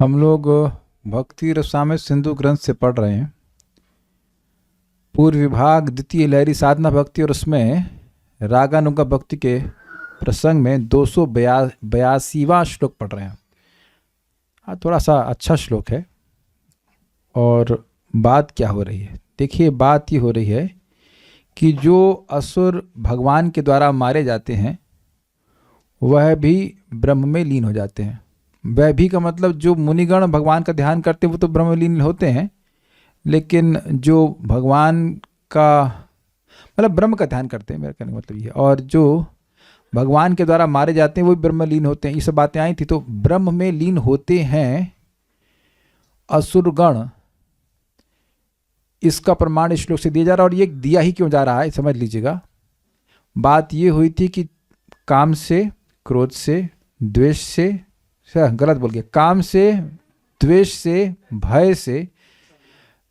हम लोग भक्ति रसामृत सिंधु ग्रंथ से पढ़ रहे हैं। पूर्व विभाग द्वितीय लहरी साधना भक्ति और उसमें रागानुगा भक्ति के प्रसंग में 282वां श्लोक पढ़ रहे हैं। हाँ, थोड़ा सा अच्छा श्लोक है। और बात क्या हो रही है, देखिए बात ये हो रही है कि जो असुर भगवान के द्वारा मारे जाते हैं वह भी ब्रह्म में लीन हो जाते हैं। वह भी का मतलब जो मुनिगण भगवान का ध्यान करते हैं वो तो ब्रह्म में लीन होते हैं, लेकिन जो भगवान का मतलब ब्रह्म का ध्यान करते हैं, मेरा कहने का मतलब ये। और जो भगवान के द्वारा मारे जाते हैं वो भी ब्रह्म में लीन होते हैं। ये सब बातें आई थी। तो ब्रह्म में लीन होते हैं असुरगण, इसका प्रमाण इस श्लोक से दिया जा रहा है। और ये दिया ही क्यों जा रहा है समझ लीजिएगा। बात ये हुई थी कि काम से, क्रोध से, द्वेष से, गलत बोल गया, काम से, द्वेष से, भय से,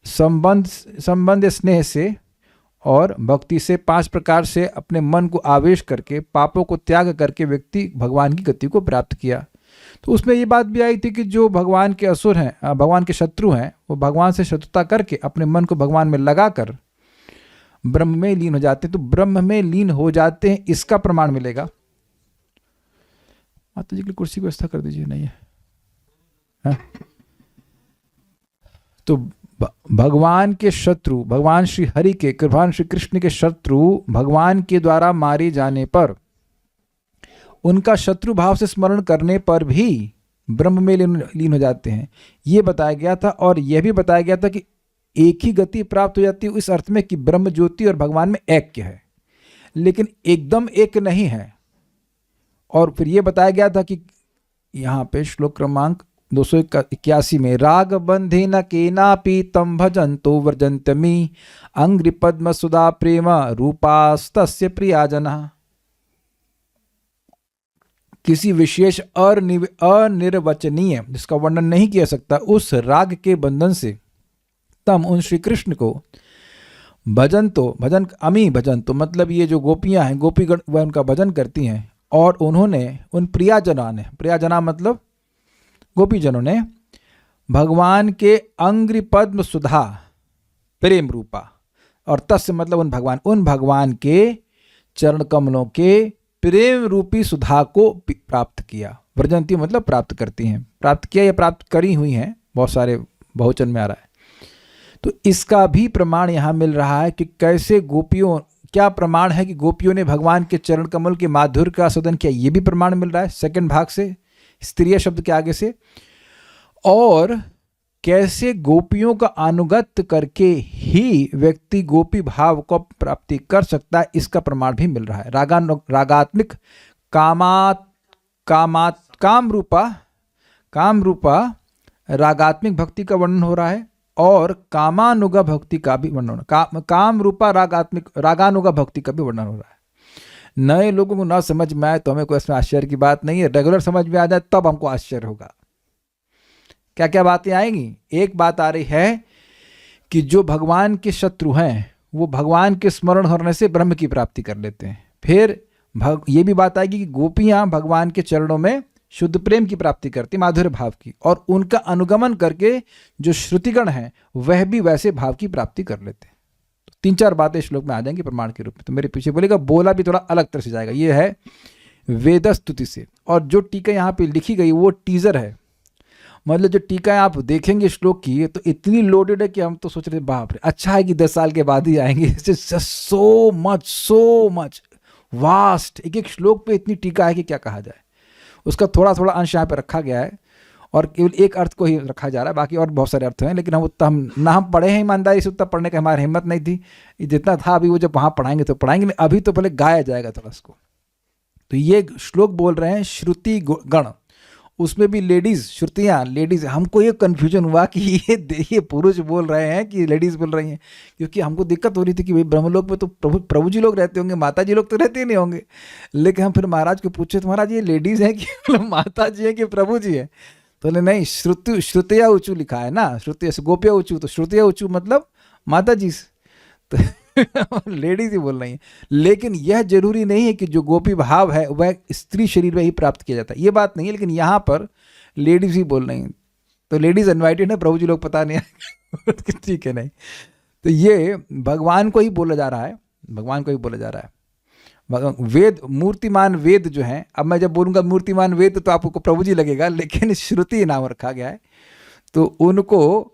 संबंध स्नेह से और भक्ति से, 5 प्रकार से अपने मन को आवेश करके, पापों को त्याग करके व्यक्ति भगवान की गति को प्राप्त किया। तो उसमें ये बात भी आई थी कि जो भगवान के असुर हैं, भगवान के शत्रु हैं, वो भगवान से शत्रुता करके अपने मन को भगवान में लगाकर ब्रह्म में लीन हो जाते हैं। तो ब्रह्म में लीन हो जाते हैं, इसका प्रमाण मिलेगा। माता जी की कुर्सी की व्यवस्था कर दीजिए, नहीं है? तो भगवान के शत्रु, भगवान श्री हरि के, भगवान श्री कृष्ण के शत्रु भगवान के द्वारा मारे जाने पर, उनका शत्रु भाव से स्मरण करने पर भी ब्रह्म में लीन हो जाते हैं, ये बताया गया था। और यह भी बताया गया था कि एक ही गति प्राप्त हो जाती है, इस अर्थ में कि ब्रह्म ज्योति और भगवान में ऐक्य है, लेकिन एकदम एक नहीं है। और फिर ये बताया गया था कि यहाँ पे श्लोक क्रमांक 281 में, राग बंधे न केनापि तम भजन्तो वर्जन्तमी अंग्रि पद्म सुधा प्रेम रूपास्तस्य प्रियाजना। किसी विशेष अनिर्वचनीय, जिसका वर्णन नहीं किया सकता, उस राग के बंधन से तम, उन श्री कृष्ण को, भजन तो मतलब ये जो गोपियां हैं, गोपीगण, वह उनका भजन करती हैं। और उन्होंने, उन प्रियाजना ने, प्रियाजना मतलब गोपीजनों ने, भगवान के अंग्रि पद्म सुधा प्रेम रूपा, और तस्य मतलब उन भगवान के चरण कमलों के प्रेम रूपी सुधा को प्राप्त किया। व्रजंती मतलब प्राप्त करती हैं, प्राप्त किया या प्राप्त करी हुई हैं, बहुत सारे बहुवचन में आ रहा है। तो इसका भी प्रमाण यहाँ मिल रहा है कि कैसे गोपियों, क्या प्रमाण है कि गोपियों ने भगवान के चरण कमल के माधुर्य का आस्वादन किया, ये भी प्रमाण मिल रहा है सेकंड भाग से, स्त्रीय शब्द के आगे से। और कैसे गोपियों का अनुगत्य करके ही व्यक्ति गोपी भाव को प्राप्ति कर सकता है, इसका प्रमाण भी मिल रहा है। रागात्मिक काम रूपा रागात्मिक भक्ति का वर्णन हो रहा है, और कामानुगा भक्ति का भी वर्णन, काम रूपा रागानुगा भक्ति का भी वर्णन हो रहा है। नए लोगों को ना समझ में आए तो हमें कोई इसमें आश्चर्य की बात नहीं है। रेगुलर समझ में आ जाए तब हमको आश्चर्य होगा। क्या क्या बातें आएंगी? एक बात आ रही है कि जो भगवान के शत्रु हैं वो भगवान के स्मरण करने से ब्रह्म की प्राप्ति कर लेते हैं। फिर ये भी बात आएगी कि गोपियां भगवान के चरणों में शुद्ध प्रेम की प्राप्ति करती, माधुर्य भाव की, और उनका अनुगमन करके जो श्रुतिगण हैं वह भी वैसे भाव की प्राप्ति कर लेते हैं। 3-4 बातें श्लोक में आ जाएंगी प्रमाण के रूप में। तो मेरे पीछे बोलेगा, बोला भी थोड़ा अलग तरह से जाएगा। ये है वेदस्तुति से, और जो टीका यहाँ पे लिखी गई वो टीजर है। मतलब जो टीका आप देखेंगे श्लोक की तो इतनी लोडेड है कि हम तो सोच रहे बाप रे, अच्छा है कि 10 साल के बाद ही आएंगे। सो मच वास्ट, एक एक श्लोक पे इतनी टीका है कि क्या कहा जाए। उसका थोड़ा थोड़ा अंश यहाँ पे रखा गया है और केवल एक अर्थ को ही रखा जा रहा है, बाकी और बहुत सारे अर्थ हैं, लेकिन हम पढ़े हैं ईमानदारी से, उतना पढ़ने का हमारी हिम्मत नहीं थी। जितना था अभी वो जब वहाँ पढ़ाएंगे तो पढ़ाएंगे, अभी तो पहले गाया जाएगा थोड़ा उसको। तो ये श्लोक बोल रहे हैं श्रुति गण, उसमें भी लेडीज, श्रुतियाँ लेडीज। हमको ये कन्फ्यूजन हुआ कि ये पुरुष बोल रहे हैं कि लेडीज बोल रही हैं, क्योंकि हमको दिक्कत हो रही थी कि भाई ब्रह्मलोक में तो प्रभु जी लोग रहते होंगे, माता जी लोग तो रहते ही नहीं होंगे। लेकिन हम फिर महाराज को पूछे, तो महाराज ये लेडीज है कि माता जी है कि प्रभु जी है? तो नहीं, श्रुतिया ऊँचू लिखा है ना, श्रुतिया से गोपिया ऊँचू, तो श्रुतिया ऊँचू मतलब माता जी से, तो लेडीज ही बोल रही हैं। लेकिन यह जरूरी नहीं है कि जो गोपी भाव है वह स्त्री शरीर में ही प्राप्त किया जाता है, ये बात नहीं है। लेकिन यहाँ पर लेडीज ही बोल रही हैं। तो लेडीज इनवाइटेड है, प्रभु जी लोग पता नहीं है ठीक है नहीं। तो ये भगवान को ही बोला जा रहा है, भगवान को ही बोला जा रहा है। वेद, मूर्तिमान वेद जो हैं, अब मैं जब बोलूँगा मूर्तिमान वेद तो आपको प्रभु जी लगेगा, लेकिन श्रुति नाम रखा गया है, तो उनको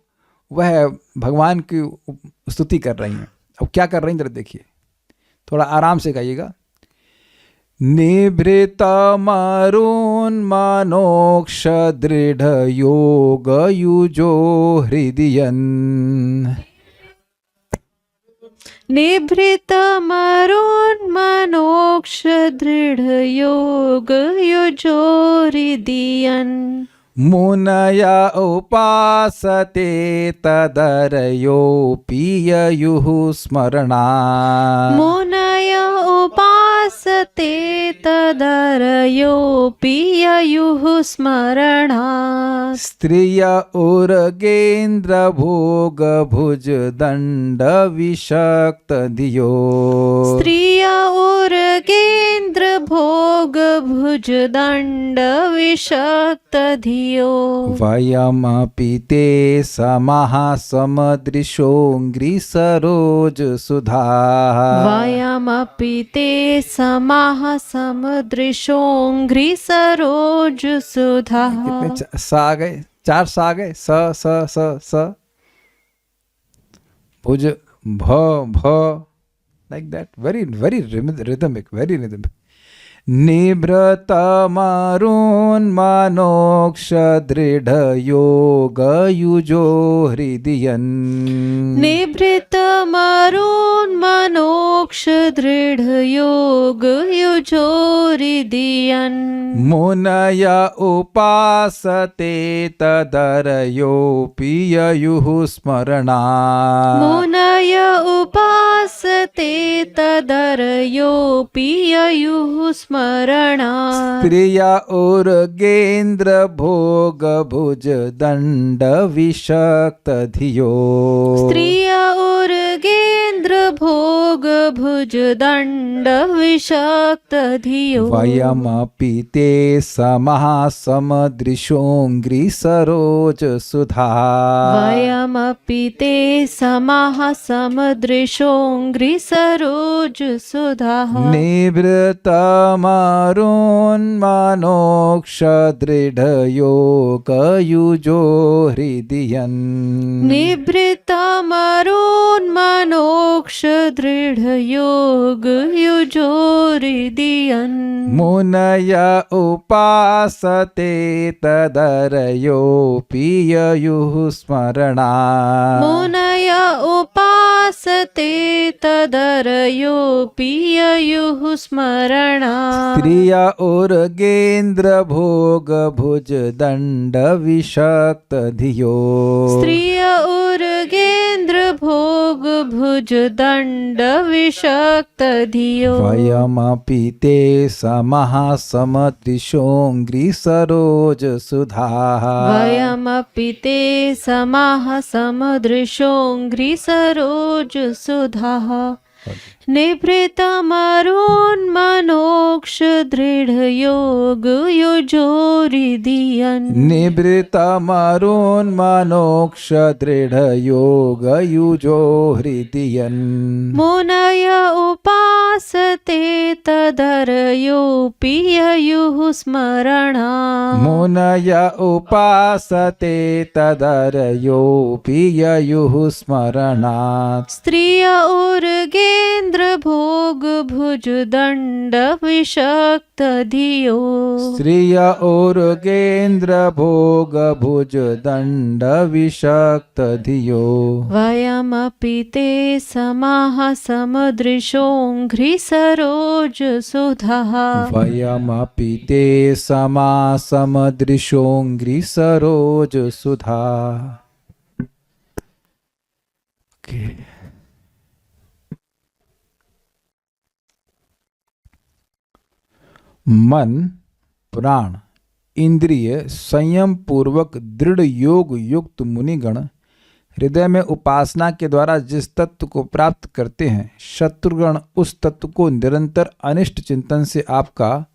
वह भगवान की स्तुति कर रही हैं। अब क्या कर रही हैं जरा देखिए, थोड़ा आराम से गाइएगा। निभृतमरुन्मनोक्ष दृढ़ योग युजो हृदयन्, निभृतमरुन्मनोक्ष दृढ़ योग युजो हृदयन्, मुनया उपासते तदरयोऽपि ययुः स्मरणात्, मुनय उपासते तदरयोऽपि ययुः स्मरणात्, स्त्रिय उर्गेन्द्र भोग भुज दंड विषक्त धियो, स्त्रिय उर्गेन्द्र भोग भुज दंड विषक्त धियो, वयमपि ते समः समदृशोऽङ्घ्रिसरोज सुधा, वयमपि ते समः समदृशोऽङ्घ्रिसरोज सुधा। कितने सा आ गए, 4 सा आ गए, स स स स, भुज भ भ, like that, very rhythmic, very rhythmic। निभृतमरुन्मनोक्ष दृढ़ योग युजो हृदयन्, निभृतमरुन्मनोक्ष दृढ़ योग युजो हृदयन्, मुनय उपासते तदरयोऽपि ययुः स्मरणात्, मुनय उपासते तदरयोऽपि ययुः स्मरणात्, स्त्रिय उर्गेन्द्र भोग भुज दंड विषक्त धियो, स्त्रिय उर्गेन्द्र भोग भुज दंड विषक्त धियो, वयमपि ते समः समदृशोऽङ्घ्रिसरोज सुधा, वयमपि ते समः समदृशोऽङ्घ्रिसरोज सुधा, निभृतमरुन्मनोक्ष दृढ़ योग युजो हृदयन्, निभृतमरुन्मनोक्ष दृढ़ योग युजो हृदयन्, मुनय उपासते तदरयोऽपि ययुः स्मरणात्, मुनय उपासते तदरयोऽपि ययुः स्मरणात्, स्त्रिय उर्गेन्द्र भोग भुज दंड विषक्त धियो, स्त्रिय उर्गेन्द्र भोग भुज दंड विषक्त धियो, वयमपि ते समः समदृशोऽङ्घ्रिसरोज सुधा, वयमपि ते समः समदृशोऽङ्घ्रिसरोज सुधा, निभृतमरुन्मनोक्ष दृढ़ योग युजो हृदयन्, निभृतमरुन्मनोक्ष दृढ़ योग युजो हृदयन्, मुनय उपासते तदरयोऽपि ययुः स्मरणात्, मुनय उपासते तदरयोऽपि ययुः स्मरणात्, स्त्रिय उर्गेन्द्र भोग भुज दंड विषक्त धियो, स्त्रिय उर्गेन्द्र भोग भुज दंड विषक्त धियो, वयमपि ते समः समदृशोऽङ्घ्रिसरोज सुधा, वयमपि ते समः समदृशोऽङ्घ्रिसरोज सुधा। मन, प्राण, इंद्रिय संयम पूर्वक दृढ़ योग युक्त मुनिगण हृदय में उपासना के द्वारा जिस तत्व को प्राप्त करते हैं, शत्रुगण उस तत्व को निरंतर अनिष्ट चिंतन से आपका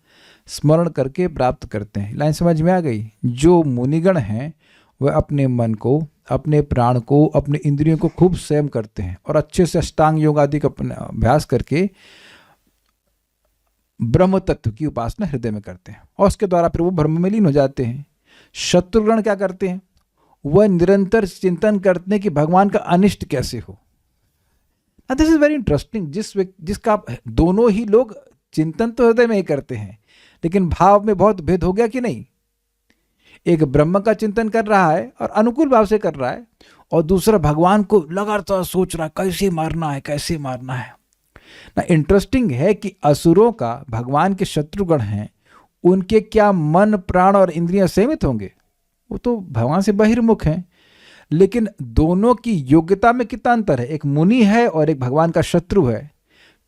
स्मरण करके प्राप्त करते हैं। लाइन समझ में आ गई? जो मुनिगण हैं वह अपने मन को, अपने प्राण को, अपने इंद्रियों को खूब संयम करते हैं और अच्छे से अष्टांग योग आदि का अभ्यास करके ब्रह्म तत्व की उपासना हृदय में करते हैं और उसके द्वारा फिर वो ब्रह्म में लीन हो जाते हैं। शत्रुगण क्या करते हैं? वह निरंतर चिंतन करते हैं कि भगवान का अनिष्ट कैसे हो। This is very interesting. जिसका दोनों ही लोग चिंतन तो हृदय में ही करते हैं, लेकिन भाव में बहुत भेद हो गया कि नहीं। एक ब्रह्म का चिंतन कर रहा है और अनुकूल भाव से कर रहा है, और दूसरा भगवान को लगातार सोच रहा है कैसे मारना है, कैसे मारना है ना। इंटरेस्टिंग है कि असुरों का, भगवान के शत्रुगण हैं, उनके क्या मन, प्राण और इंद्रियां सीमित होंगे? वो तो भगवान से बहिर्मुख हैं। लेकिन दोनों की योग्यता में कितना अंतर है? एक मुनि है और एक भगवान का शत्रु है,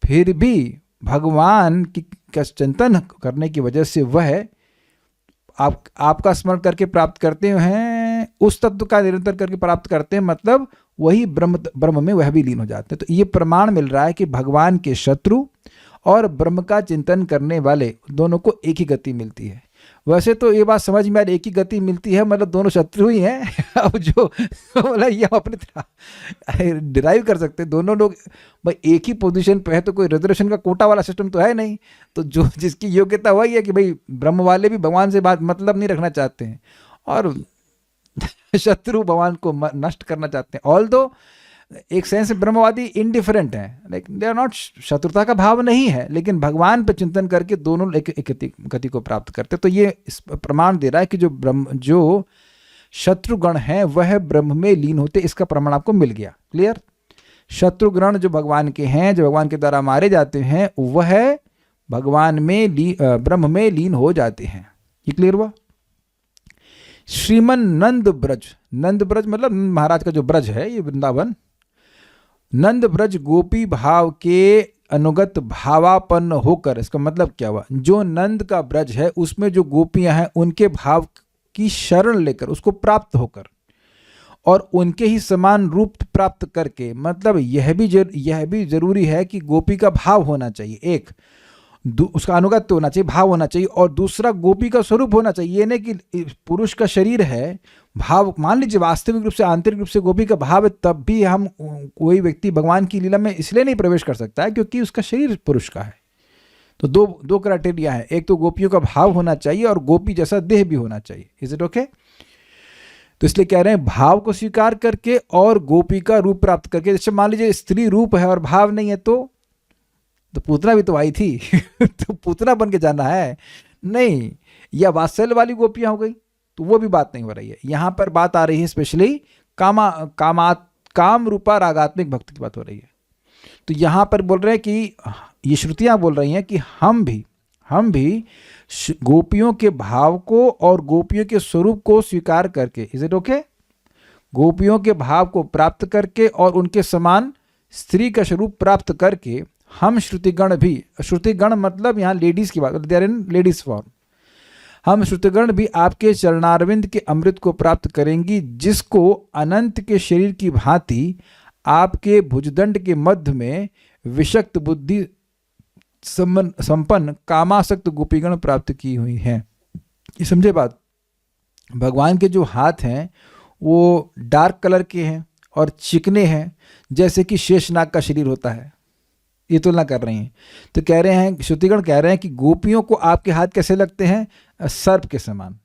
फिर भी भगवान की का चिंतन करने की वजह से वह आपका स्मरण करके प्राप्त करते हैं, उस तत्व का निरंतर करके प्राप्त करते हैं, मतलब वही ब्रह्म में वह भी लीन हो जाते हैं। तो ये प्रमाण मिल रहा है कि भगवान के शत्रु और ब्रह्म का चिंतन करने वाले दोनों को एक ही गति मिलती है। वैसे तो ये बात समझ में आ रही, एक ही गति मिलती है मतलब दोनों शत्रु ही हैं। अब जो बोला ये हम अपने तरह डिराइव कर सकते हैं, दोनों लोग भाई एक ही पोजीशन पे है, तो कोई रिजर्वेशन का कोटा वाला सिस्टम तो है नहीं। तो जो जिसकी योग्यता वही है कि भाई ब्रह्म वाले भी भगवान से बात मतलब नहीं रखना चाहते हैं और शत्रु भगवान को नष्ट करना चाहते हैं। ऑल दो एक सेंस में ब्रह्मवादी इनडिफरेंट हैं, लाइक दे आर नॉट, शत्रुता का भाव नहीं है, लेकिन भगवान पर चिंतन करके दोनों एक गति को प्राप्त करते। तो ये इस प्रमाण दे रहा है कि जो शत्रुगण हैं वह ब्रह्म में लीन होते, इसका प्रमाण आपको मिल गया। क्लियर? शत्रुगण जो भगवान के हैं, जो भगवान के द्वारा मारे जाते हैं, वह भगवान में ब्रह्म में लीन हो जाते हैं। ये क्लियर हुआ? श्रीमन नंद ब्रज, नंद ब्रज मतलब महाराज का जो ब्रज है, ये वृंदावन, नंद ब्रज गोपी भाव के अनुगत भावापन्न होकर, इसका मतलब क्या हुआ? जो नंद का ब्रज है उसमें जो गोपियां हैं उनके भाव की शरण लेकर, उसको प्राप्त होकर और उनके ही समान रूप प्राप्त करके, मतलब यह भी जरूरी है कि गोपी का भाव होना चाहिए, एक उसका अनुगत्य होना चाहिए, भाव होना चाहिए, और दूसरा गोपी का स्वरूप होना चाहिए। ये नहीं कि पुरुष का शरीर है, भाव, मान लीजिए वास्तविक रूप से आंतरिक रूप से गोपी का भाव है, तब भी हम कोई व्यक्ति भगवान की लीला में इसलिए नहीं प्रवेश कर सकता है क्योंकि उसका शरीर पुरुष का है। तो दो क्राइटेरिया है, एक तो गोपियों का भाव होना चाहिए और गोपी जैसा देह भी होना चाहिए। Is it okay? तो इसलिए कह रहे हैं भाव को स्वीकार करके और गोपी का रूप प्राप्त करके। जैसे मान लीजिए स्त्री रूप है और भाव नहीं है, तो पूतना भी तो आई थी तो पूतना बन के जाना है नहीं, या वात्सल्य वाली गोपियां हो गई, तो वो भी बात नहीं हो रही है। यहां पर बात आ रही है स्पेशली काम रूपा रागात्मिक भक्ति की बात हो रही है। तो यहां पर बोल रहे हैं कि ये श्रुतियां बोल रही हैं कि हम भी गोपियों के भाव को और गोपियों के स्वरूप को स्वीकार करके, इज इट ओके, गोपियों के भाव को प्राप्त करके और उनके समान स्त्री का स्वरूप प्राप्त करके हम श्रुतिगण भी, श्रुतिगण मतलब यहाँ लेडीज की बात, they are in ladies form, हम श्रुतिगण भी आपके चरणारविंद के अमृत को प्राप्त करेंगी, जिसको अनंत के शरीर की भांति आपके भुजदंड के मध्य में विषक्त बुद्धि संपन्न कामासक्त गोपीगण प्राप्त की हुई हैं। ये समझे बात? भगवान के जो हाथ हैं वो डार्क कलर के हैं और चिकने हैं, जैसे कि शेषनाग का शरीर होता है। ये तुलना कर रही हैं। तो कह रहे हैं, श्रुतिगण कह रहे हैं कि गोपियों को आपके हाथ कैसे लगते हैं? सर्प के समान।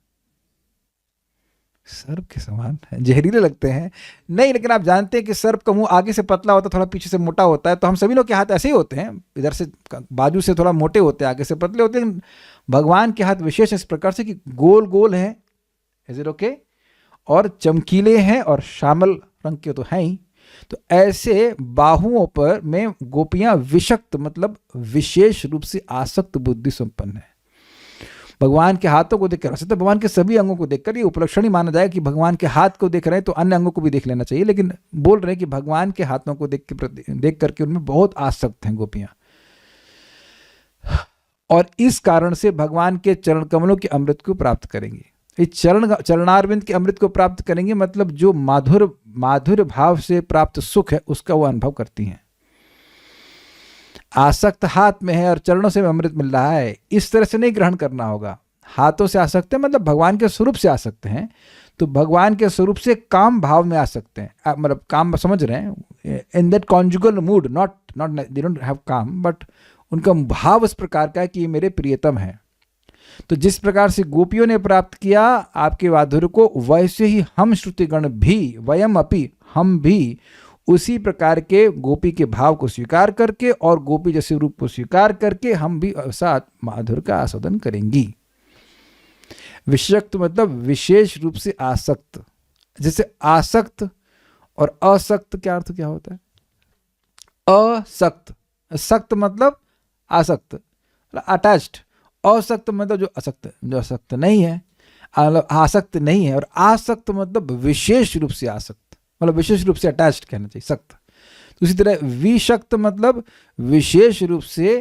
सर्प के समान जहरीले लगते हैं? नहीं, लेकिन आप जानते हैं कि सर्प का मुंह आगे से पतला होता है, थोड़ा पीछे से मोटा होता है। तो हम सभी लोग के हाथ ऐसे ही होते हैं, इधर से बाजू से थोड़ा मोटे होते हैं, आगे से पतले होते हैं। भगवान के हाथ विशेष इस प्रकार से कि गोल गोल हैं, इज इट ओके, और चमकीले हैं और श्यामल रंग के तो हैं ही। तो ऐसे बाहुओं पर में गोपियां विषक्त मतलब विशेष रूप से आसक्त बुद्धि संपन्न है। भगवान के हाथों को देखकर, वैसे तो भगवान के सभी अंगों को देखकर ये उपलक्षण ही माना जाए कि भगवान के हाथ को देख रहे हैं तो अन्य अंगों को भी देख लेना चाहिए, लेकिन बोल रहे हैं कि भगवान के हाथों को देख करके उनमें बहुत आसक्त हैं गोपियां, और इस कारण से भगवान के चरण कमलों के अमृत को प्राप्त करेंगे। इस चरणारविंद के अमृत को प्राप्त करेंगे, मतलब जो माधुर भाव से प्राप्त सुख है उसका वो अनुभव करती हैं। आसक्त हाथ में है और चरणों से अमृत मिल रहा है, इस तरह से नहीं ग्रहण करना होगा। हाथों से आसक्त है मतलब भगवान के स्वरूप से आसक्त हैं, तो भगवान के स्वरूप से काम भाव में आ सकते हैं। आप मतलब काम समझ रहे हैं, in that conjugal mood, not they don't have काम, बट उनका भाव इस प्रकार का है कि ये मेरे प्रियतम है। तो जिस प्रकार से गोपियों ने प्राप्त किया आपके माधुर्य को, वैसे ही हम श्रुतिगण भी, वयम अपि, हम भी उसी प्रकार के गोपी के भाव को स्वीकार करके और गोपी जैसे रूप को स्वीकार करके हम भी ऐसा माधुर्य का आस्वादन करेंगी। विषक्त मतलब विशेष रूप से आसक्त। जैसे आसक्त और असक्त क्या अर्थ क्या होता है? असक्त, सक्त मतलब आसक्त, अटैच्ड। असक्त मतलब जो असक्त नहीं है, आसक्त नहीं है। और आसक्त मतलब विशेष रूप से आसक्त, मतलब विशेष रूप से अटैच्ड कहना चाहिए, सक्त। तो उसी तरह विषक्त मतलब विशेष रूप से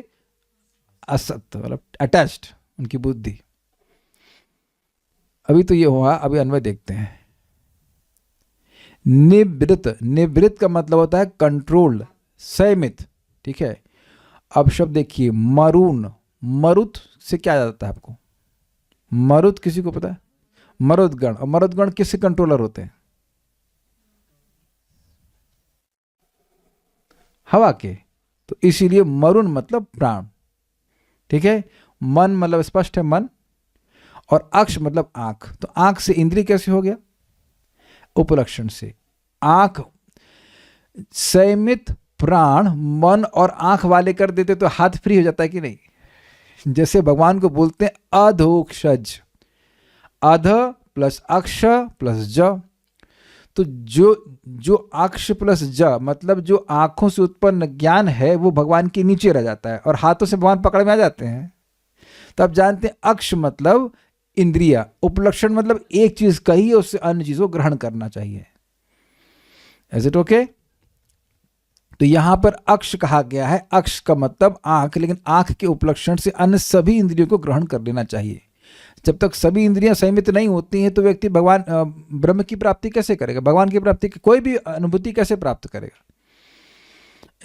असक्त, मतलब अटैच्ड, उनकी बुद्धि। अभी तो ये हुआ, अभी अन्वय देखते हैं। निवृत्त, निवृत्त का मतलब होता है कंट्रोल्ड, संयमित, ठीक है। अब शब्द देखिए, मरुन, मरुत से क्या याद आता है आपको? मरुत किसी को पता है? मरुदगण। और मरुदगण किससे कंट्रोलर होते हैं? हवा के। तो इसीलिए मरुन मतलब प्राण, ठीक है। मन मतलब स्पष्ट है मन, और अक्ष मतलब आंख। तो आंख से इंद्रिय कैसे हो गया? उपलक्षण से। आंख संयमित प्राण मन और आंख वाले कर देते तो हाथ फ्री हो जाता है कि नहीं? जैसे भगवान को बोलते हैं अधोक्षज, अध प्लस अक्ष प्लस ज। तो जो अक्ष प्लस ज मतलब जो आंखों से उत्पन्न ज्ञान है वो भगवान के नीचे रह जाता है और हाथों से भगवान पकड़ में आ जाते हैं। तो आप जानते हैं अक्ष मतलब इंद्रिया, उपलक्षण मतलब एक चीज कही उससे अन्य चीज को ग्रहण करना चाहिए। Is it okay? तो यहां पर अक्ष कहा गया है, अक्ष का मतलब आंख, लेकिन आंख के उपलक्षण से अन्य सभी इंद्रियों को ग्रहण कर लेना चाहिए। जब तक सभी इंद्रियां संयमित नहीं होती हैं तो व्यक्ति भगवान ब्रह्म की प्राप्ति कैसे करेगा? भगवान की प्राप्ति की कोई भी अनुभूति कैसे प्राप्त करेगा?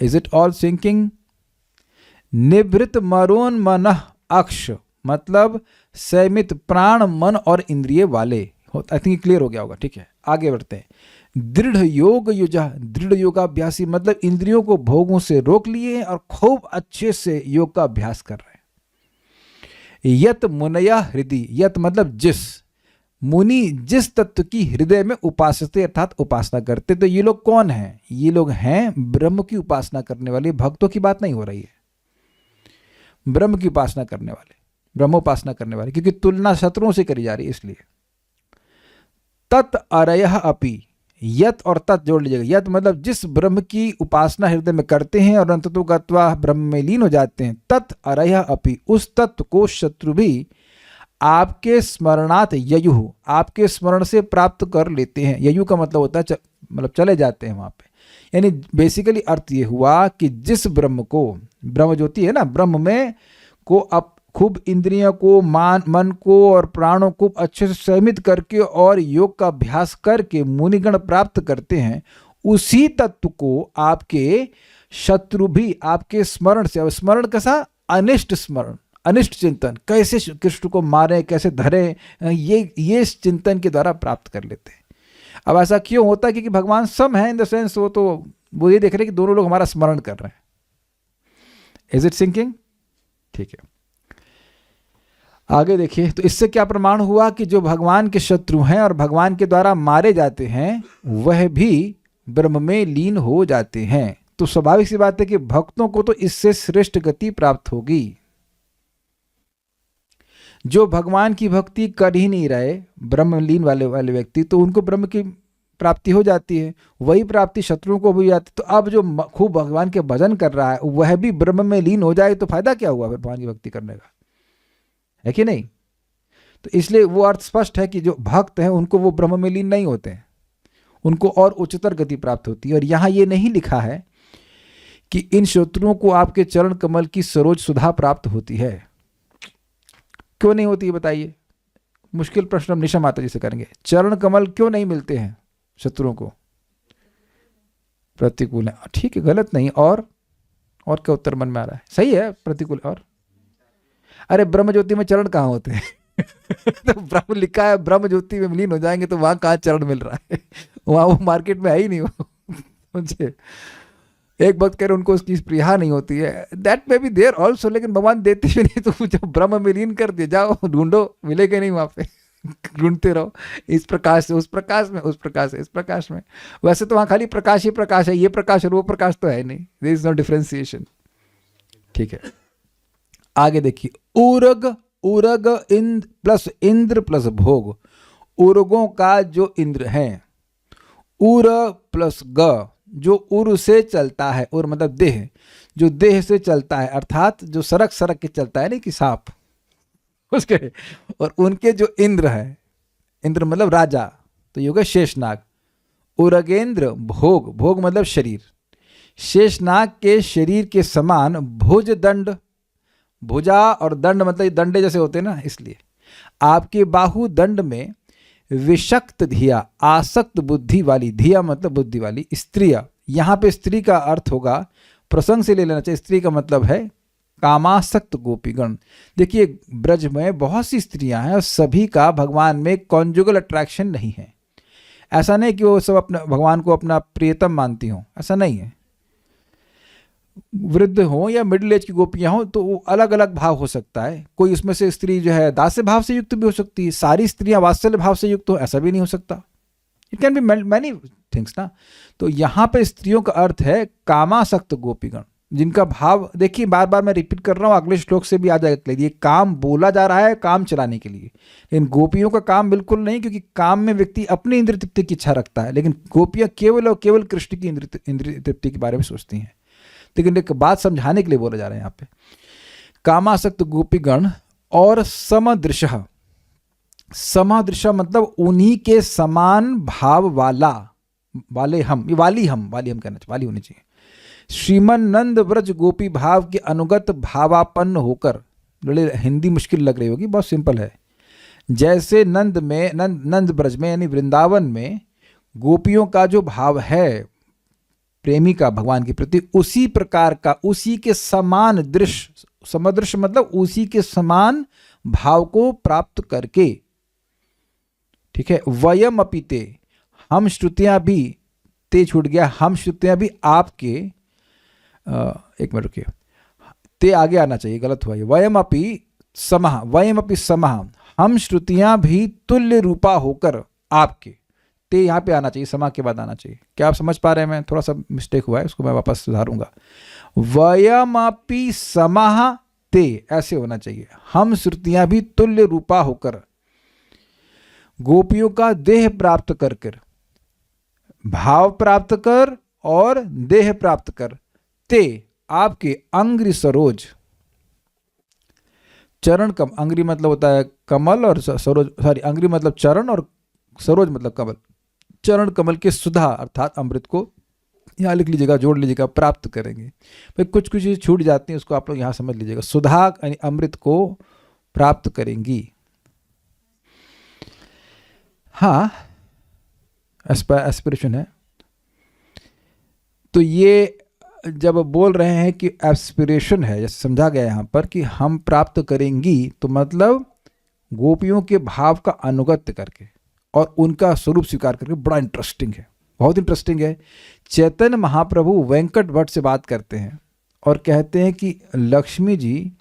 Is it all sinking? निवृत्त मरोन मन अक्ष मतलब संयमित प्राण मन और इंद्रिय वाले। आई थिंक क्लियर हो गया होगा, ठीक है। आगे बढ़ते हैं। दृढ़ योग युजा, दृढ़ योगाभ्यासी मतलब इंद्रियों को भोगों से रोक लिए और खूब अच्छे से योग का अभ्यास कर रहे हैं। यत मुनया हृदय, यत मतलब जिस, मुनि जिस तत्व की हृदय में उपासते अर्थात उपासना करते। तो ये लोग कौन हैं? ये लोग हैं ब्रह्म की उपासना करने वाले। भक्तों की बात नहीं हो रही है, ब्रह्म की उपासना करने वाले, ब्रह्मोपासना करने वाले, क्योंकि तुलना शत्रुओं से करी जा रही है इसलिए। तत् अरयः अपि, यत और तत् जोड़ लीजिएगा। यत मतलब जिस ब्रह्म की उपासना हृदय में करते हैं और अंततो गत्वा ब्रह्म में लीन हो जाते हैं। तत् अरयः अपि, उस तत्व को शत्रु भी आपके स्मरणात् ययुः, आपके स्मरण से प्राप्त कर लेते हैं। ययु का मतलब होता है मतलब चले जाते हैं वहां पे। यानी बेसिकली अर्थ ये हुआ कि जिस ब्रह्म को, ब्रह्म ज्योति है ना, ब्रह्म में को अब खूब इंद्रियों को, मन को और प्राणों को अच्छे से संयमित करके और योग का अभ्यास करके मुनिगण प्राप्त करते हैं, उसी तत्व को आपके शत्रु भी आपके स्मरण से, स्मरण कैसा? अनिष्ट स्मरण, अनिष्ट चिंतन, कैसे कृष्ण को मारे, कैसे धरे, ये चिंतन के द्वारा प्राप्त कर लेते हैं। अब ऐसा क्यों होता है? क्योंकि भगवान सम है इन द सेंस वो ये देख रहे हैं कि दोनों लोग हमारा स्मरण कर रहे हैं। Is it sinking? ठीक है, आगे देखिए। तो इससे क्या प्रमाण हुआ कि जो भगवान के शत्रु हैं और भगवान के द्वारा मारे जाते हैं वह भी ब्रह्म में लीन हो जाते हैं। तो स्वाभाविक सी बात है कि भक्तों को तो इससे श्रेष्ठ गति प्राप्त होगी। जो भगवान की भक्ति कर ही नहीं रहे, ब्रह्म लीन वाले व्यक्ति, तो उनको ब्रह्म की प्राप्ति हो जाती है। वही प्राप्ति शत्रुओं को भी जाती। तो अब जो खूब भगवान के भजन कर रहा है वह भी ब्रह्म में लीन हो जाए तो फायदा क्या हुआ फिर भगवान की भक्ति करने का, है कि नहीं? तो इसलिए वो अर्थ स्पष्ट है कि जो भक्त हैं उनको वो ब्रह्म में लीन नहीं होते हैं, उनको और उच्चतर गति प्राप्त होती है। और यहां ये नहीं लिखा है कि इन शत्रुओं को आपके चरण कमल की सरोज सुधा प्राप्त होती है। क्यों नहीं होती है बताइए? मुश्किल प्रश्न हम निशा माता जी से करेंगे। चरण कमल क्यों नहीं मिलते हैं शत्रुओं को? प्रतिकूल है, ठीक है, गलत नहीं। और क्या उत्तर मन में आ रहा है? सही है, प्रतिकूल। और अरे ब्रह्म ज्योति में चरण कहाँ होते हैं? तो ब्रह्म लिखा है, ब्रह्म ज्योति में विलीन हो जाएंगे तो वहां कहाँ चरण मिल रहा है, वहां वो मार्केट में है ही नहीं वो। मुझे एक भक्त कह रहे उनको उसकी स्पृहा नहीं होती है, that may be there also, लेकिन भगवान देते भी नहीं। तो जब ब्रह्म में लीन कर दिए, जाओ ढूंढो, मिलेगा नहीं वहां पे। ढूंढते रहो, इस प्रकाश से उस प्रकाश में, उस प्रकाश से इस प्रकाश में। वैसे तो वहां खाली प्रकाश ही प्रकाश है, ये प्रकाश और वो प्रकाश तो है नहीं, देयर इज नो डिफरेंशिएशन। ठीक है, आगे देखिए, उरग, उरग इंद्र प्लस इंद्र प्लस भोग, उर्गों का जो इंद्र है, उर प्लस ग जो उर से चलता है, उर मतलब देह, जो देह से चलता है, अर्थात जो सड़क सड़क के चलता है, नहीं कि सांप उसके, और उनके जो इंद्र है, इंद्र मतलब राजा, तो ये होगा शेषनाग। उरगेंद्र भोग, भोग मतलब शरीर, शेषनाग के शरीर के समान भुज दंड, भुजा और दंड मतलब दंडे जैसे होते हैं ना, इसलिए आपके बाहु दंड में विषक्त धिया, आसक्त बुद्धि वाली, धिया मतलब बुद्धि वाली स्त्रिया। यहाँ पे स्त्री का अर्थ होगा, प्रसंग से ले लेना चाहिए, स्त्री का मतलब है कामासक्त गोपीगण। देखिए ब्रज में बहुत सी स्त्रियां हैं और सभी का भगवान में कॉन्जुगल अट्रैक्शन नहीं है। ऐसा नहीं कि वो सब अपना भगवान को अपना प्रियतम मानती हों, ऐसा नहीं है। वृद्ध हो या मिडिल एज की गोपियां हो तो वो अलग अलग भाव हो सकता है। कोई उसमें से स्त्री जो है दास्य भाव से युक्त भी हो सकती है, सारी स्त्रियां वात्सल्य भाव से युक्त हो ऐसा भी नहीं हो सकता। It can be many things ना। तो यहाँ पे स्त्रियों का अर्थ है कामासक्त गोपीगण, जिनका भाव, देखिए बार बार मैं रिपीट कर रहा हूँ, अगले श्लोक से भी आ जाएगा। ये काम बोला जा रहा है काम चलाने के लिए, लेकिन गोपियों का काम बिल्कुल नहीं, क्योंकि काम में व्यक्ति अपनी इंद्रिय तृप्ति की इच्छा रखता है, लेकिन गोपियाँ केवल और केवल कृष्ण की इंद्रिय तृप्ति के बारे में सोचती हैं। लेकिन एक बात समझाने के लिए बोला जा रहा है यहाँ पे, कामासक्त गोपीगण और समदृश, समदृश मतलब उन्हीं के समान भाव वाला, वाले हम, ये वाली हम कहना चाहिए, वाली होनी चाहिए। श्रीमन नंद ब्रज गोपी भाव के अनुगत भावापन्न होकर, बड़े हिंदी मुश्किल लग रही होगी, बहुत सिंपल है। जैसे नंद में, नंद ब्रज में यानी वृंदावन में गोपियों का जो भाव है प्रेमी का भगवान के प्रति, उसी प्रकार का, उसी के समान दृश्य, समदृश्य मतलब उसी के समान भाव को प्राप्त करके, ठीक है। वयम अपीते, हम श्रुतियां भी, ते छूट गया, हम श्रुतियां भी आपके, एक मिनट रुकिए, ते आगे आना चाहिए, गलत हुआ ये। वयम अपि समः, वयम अपि समः, हम श्रुतियां भी तुल्य रूपा होकर आपके, ते यहाँ पे आना चाहिए, समा के बाद आना चाहिए। क्या आप समझ पा रहे हैं? मैं थोड़ा सा मिस्टेक हुआ है, उसको मैं वापस सुधारूंगा। वयमपि समः ते, ऐसे होना चाहिए, हम श्रुतियां भी तुल्य रूपा होकर गोपियों का देह प्राप्त कर कर, भाव प्राप्त कर और देह प्राप्त कर, ते आपके अंग्रि सरोज, चरण कम, अंग्रि मतलब होता है कमल और सरोज, सॉरी अंग्रि मतलब चरण और सरोज मतलब कमल, चरण कमल के सुधा अर्थात अमृत को यहाँ लिख लीजिएगा, जोड़ लीजिएगा, प्राप्त करेंगे। भाई कुछ कुछ चीज़ छूट जाती हैं, उसको आप लोग यहाँ समझ लीजिएगा। सुधा यानी अमृत को प्राप्त करेंगी। हाँ, एस्पिरेशन है। तो ये जब बोल रहे हैं कि एस्पिरेशन है, जैसे समझा गया यहाँ पर कि हम प्राप्त करेंगी, तो मतलब गोपियों के भाव का अनुगत्य करके और उनका स्वरूप स्वीकार करके। बड़ा इंटरेस्टिंग है, बहुत इंटरेस्टिंग है। चैतन्य महाप्रभु वेंकट भट्ट से बात करते हैं और कहते हैं कि लक्ष्मी जी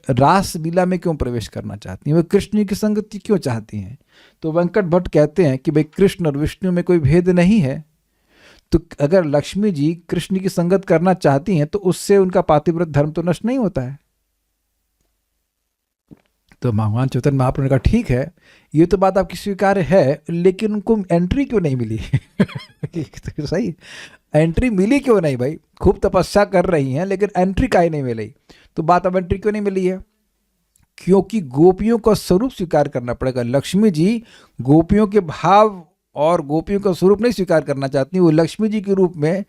रास लीला में क्यों प्रवेश करना चाहती हैं, वे कृष्ण की संगति क्यों चाहती हैं। तो वेंकट भट्ट कहते हैं कि भाई कृष्ण और विष्णु में कोई भेद नहीं है, तो अगर लक्ष्मी जी कृष्ण की संगत करना चाहती हैं तो उससे उनका पातिव्रत धर्म तो नष्ट नहीं होता है। तो भगवान चैतन्य महाप्रभु ने कहा ठीक है, ये तो बात आपकी स्वीकार्य है, लेकिन उनको एंट्री क्यों नहीं मिली? तो सही, एंट्री मिली क्यों नहीं भाई? खूब तपस्या कर रही हैं लेकिन एंट्री काहे नहीं मिली? तो बात अब एंट्री क्यों नहीं मिली है? क्योंकि गोपियों का स्वरूप स्वीकार करना पड़ेगा। लक्ष्मी जी गोपियों के भाव और गोपियों का स्वरूप नहीं स्वीकार करना चाहती, वो लक्ष्मी जी के रूप में